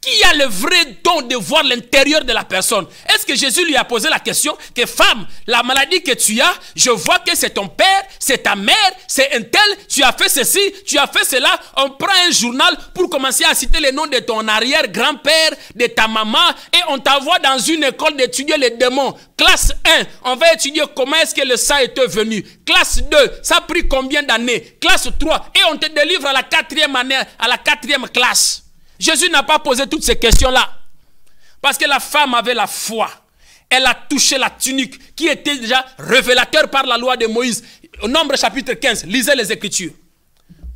Qui a le vrai don de voir l'intérieur de la personne? Est-ce que Jésus lui a posé la question que femme, la maladie que tu as, je vois que c'est ton père, c'est ta mère, c'est un tel, tu as fait ceci, tu as fait cela. On prend un journal pour commencer à citer les noms de ton arrière-grand-père, de ta maman, et on t'envoie dans une école d'étudier les démons. Classe 1, on va étudier comment est-ce que le sang était venu. Classe 2, ça a pris combien d'années? Classe 3, et on te délivre à la 4e année, à la 4e classe. Jésus n'a pas posé toutes ces questions-là. Parce que la femme avait la foi. Elle a touché la tunique qui était déjà révélateur par la loi de Moïse. Au Nombre chapitre 15, lisez les Écritures.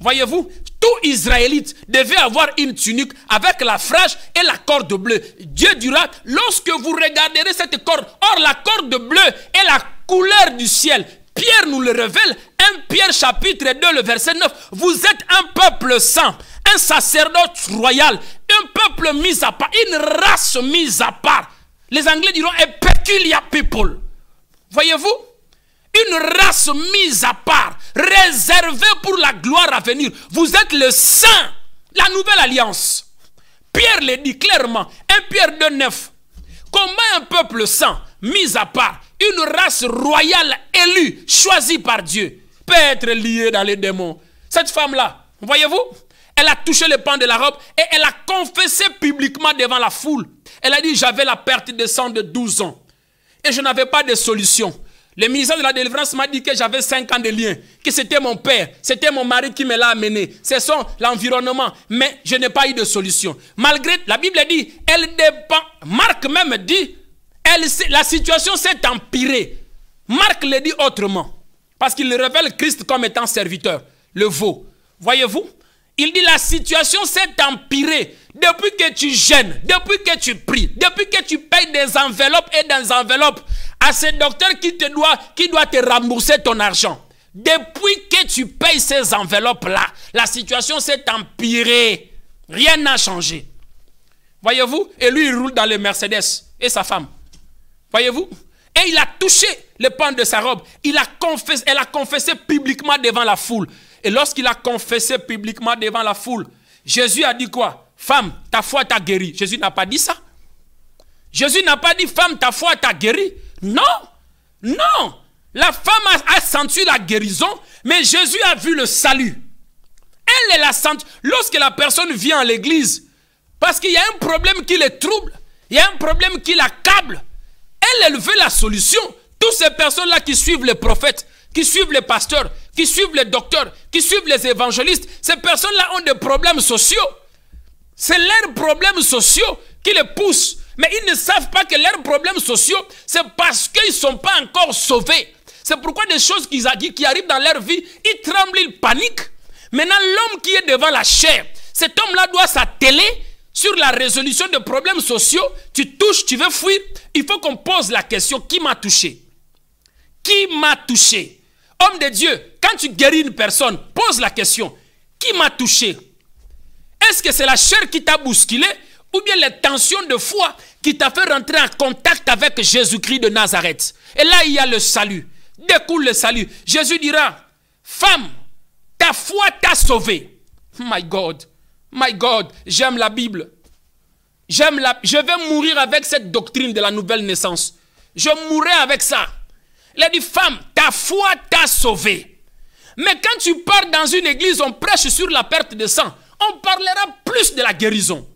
Voyez-vous, tout Israélite devait avoir une tunique avec la frage et la corde bleue. Dieu dira, lorsque vous regarderez cette corde, or la corde bleue est la couleur du ciel. Pierre nous le révèle, 1 Pierre chapitre 2, le verset 9. Vous êtes un peuple saint, un sacerdoce royal, un peuple mis à part, une race mise à part. Les Anglais diront a peculiar people. Voyez-vous? Une race mise à part, réservée pour la gloire à venir. Vous êtes le saint, la nouvelle alliance. Pierre le dit clairement, 1 Pierre 2, 9. Comment un peuple saint, mis à part, une race royale élue, choisie par Dieu, peut être liée dans les démons? Cette femme-là, voyez-vous, elle a touché le pan de la robe et elle a confessé publiquement devant la foule. Elle a dit, j'avais la perte de sang de 12 ans et je n'avais pas de solution. Le ministère de la délivrance m'a dit que j'avais 5 ans de lien, que c'était mon père, c'était mon mari qui me l'a amené. C'est l'environnement, mais je n'ai pas eu de solution. Malgré, la Bible dit, elle dépend. Marc même dit, la situation s'est empirée. Marc le dit autrement, parce qu'il révèle Christ comme étant serviteur, le veau. Voyez-vous? Il dit, la situation s'est empirée depuis que tu gênes, depuis que tu pries, depuis que tu payes des enveloppes et des enveloppes à ce docteur qui doit te rembourser ton argent. Depuis que tu payes ces enveloppes-là, la situation s'est empirée. Rien n'a changé. Voyez-vous? Et lui, il roule dans le Mercedes. Et sa femme. Voyez-vous? Et il a touché le pan de sa robe. Elle a confessé publiquement devant la foule. Et lorsqu'il a confessé publiquement devant la foule, Jésus a dit quoi? Femme, ta foi t'a guéri. Jésus n'a pas dit ça. Jésus n'a pas dit, femme, ta foi t'a guéri. Non, non. La femme a senti la guérison, mais Jésus a vu le salut. Elle l'a senti. Lorsque la personne vient à l'église, parce qu'il y a un problème qui le trouble, il y a un problème qui l'accable, elle veut la solution. Toutes ces personnes-là qui suivent les prophètes, qui suivent les pasteurs, qui suivent les docteurs, qui suivent les évangélistes, ces personnes-là ont des problèmes sociaux. C'est leurs problèmes sociaux qui les poussent. Mais ils ne savent pas que leurs problèmes sociaux, c'est parce qu'ils ne sont pas encore sauvés. C'est pourquoi des choses qui arrivent dans leur vie, ils tremblent, ils paniquent. Maintenant, l'homme qui est devant la chair, cet homme-là doit s'atteler sur la résolution de problèmes sociaux. Tu touches, tu veux fuir. Il faut qu'on pose la question, qui m'a touché? Qui m'a touché? Homme de Dieu, quand tu guéris une personne, pose la question, qui m'a touché? Est-ce que c'est la chair qui t'a bousculé ou bien les tensions de foi qui t'a fait rentrer en contact avec Jésus-Christ de Nazareth? Et là, il y a le salut. Découle le salut. Jésus dira, femme, ta foi t'a sauvé. My God, j'aime la Bible. Je vais mourir avec cette doctrine de la nouvelle naissance. Je mourrai avec ça. Il a dit, femme, ta foi t'a sauvé. Mais quand tu pars dans une église, on prêche sur la perte de sang. On parlera plus de la guérison.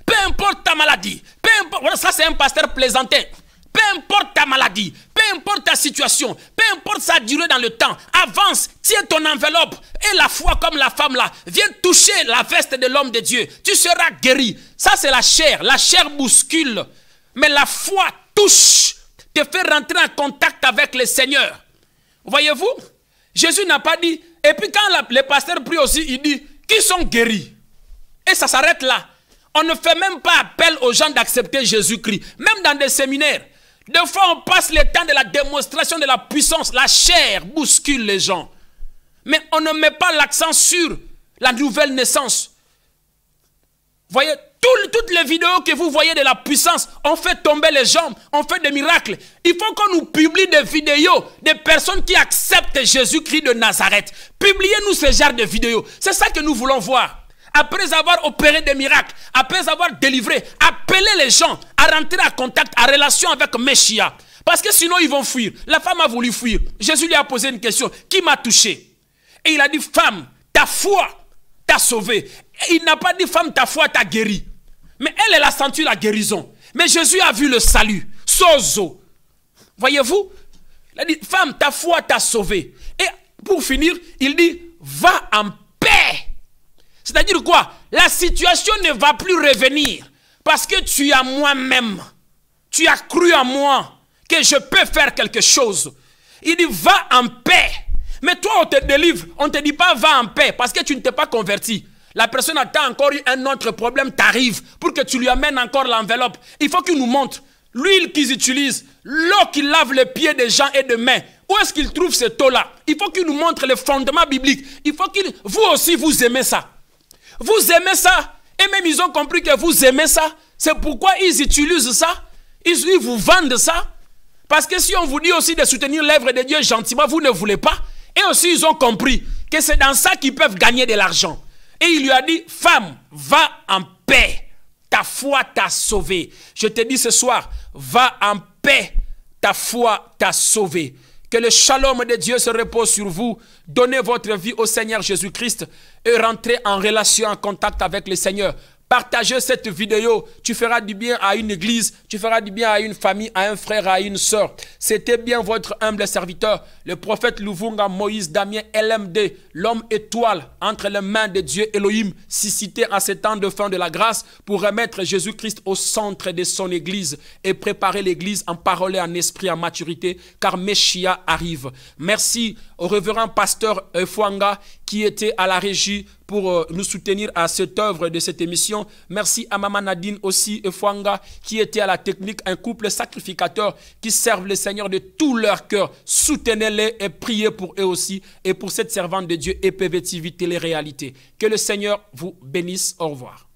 Peu importe ta maladie, peu importe, voilà, ça c'est un pasteur plaisantin. Peu importe ta maladie, peu importe ta situation, peu importe sa durée dans le temps, avance, tiens ton enveloppe et la foi comme la femme là, viens toucher la veste de l'homme de Dieu, tu seras guéri. Ça c'est la chair bouscule, mais la foi touche, te fait rentrer en contact avec le Seigneur. Voyez-vous, Jésus n'a pas dit, et puis quand le pasteur prie aussi, il dit, qui sont guéris? Et ça s'arrête là. On ne fait même pas appel aux gens d'accepter Jésus-Christ. Même dans des séminaires. Des fois, on passe le temps de la démonstration de la puissance. La chair bouscule les gens. Mais on ne met pas l'accent sur la nouvelle naissance. Voyez, toutes les vidéos que vous voyez de la puissance, on fait tomber les jambes, on fait des miracles. Il faut qu'on nous publie des vidéos de personnes qui acceptent Jésus-Christ de Nazareth. Publiez-nous ce genre de vidéos. C'est ça que nous voulons voir. Après avoir opéré des miracles, après avoir délivré, appelez les gens à rentrer en contact, en relation avec Messia. Parce que sinon ils vont fuir. La femme a voulu fuir. Jésus lui a posé une question. Qui m'a touché? Et il a dit, femme, ta foi t'a sauvé. Et il n'a pas dit, femme, ta foi t'a guéri. Mais elle a senti la guérison. Mais Jésus a vu le salut. Sozo. Voyez-vous? Il a dit, femme, ta foi t'a sauvé. Et pour finir, il dit, va en paix. C'est-à-dire quoi? La situation ne va plus revenir parce que tu as moi-même. Tu as cru en moi que je peux faire quelque chose. Il dit va en paix. Mais toi on te délivre. On ne te dit pas va en paix parce que tu ne t'es pas converti. La personne attend encore un autre problème t'arrive pour que tu lui amènes encore l'enveloppe. Il faut qu'il nous montre l'huile qu'ils utilisent, l'eau qui lave les pieds des gens et des mains. Où est-ce qu'il trouve cette eau-là? Il faut qu'il nous montre les fondements bibliques. Il faut qu'il... Vous aussi, vous aimez ça. Vous aimez ça. Et même ils ont compris que vous aimez ça. C'est pourquoi ils utilisent ça. Ils vous vendent ça. Parce que si on vous dit aussi de soutenir l'œuvre de Dieu gentiment, vous ne voulez pas. Et aussi ils ont compris que c'est dans ça qu'ils peuvent gagner de l'argent. Et il lui a dit, femme, va en paix. Ta foi t'a sauvé. Je te dis ce soir, va en paix. Ta foi t'a sauvé. Que le shalom de Dieu se repose sur vous. Donnez votre vie au Seigneur Jésus-Christ et rentrez en relation, en contact avec le Seigneur. Partagez cette vidéo. Tu feras du bien à une église, tu feras du bien à une famille, à un frère, à une soeur. C'était bien votre humble serviteur, le prophète Luvunga Moïse Damien LMD, l'homme étoile entre les mains de Dieu Elohim, suscité en ces temps de fin de la grâce pour remettre Jésus-Christ au centre de son église et préparer l'église en parole et en esprit, en maturité, car Meshia arrive. Merci au révérend pasteur Efwanga qui était à la régie pour nous soutenir à cette œuvre de cette émission. Merci à Maman Nadine aussi, Efwanga, qui était à la technique, un couple sacrificateur qui servent le Seigneur de tout leur cœur. Soutenez-les et priez pour eux aussi et pour cette servante de Dieu EPV TV Télé-Réalité. Que le Seigneur vous bénisse. Au revoir.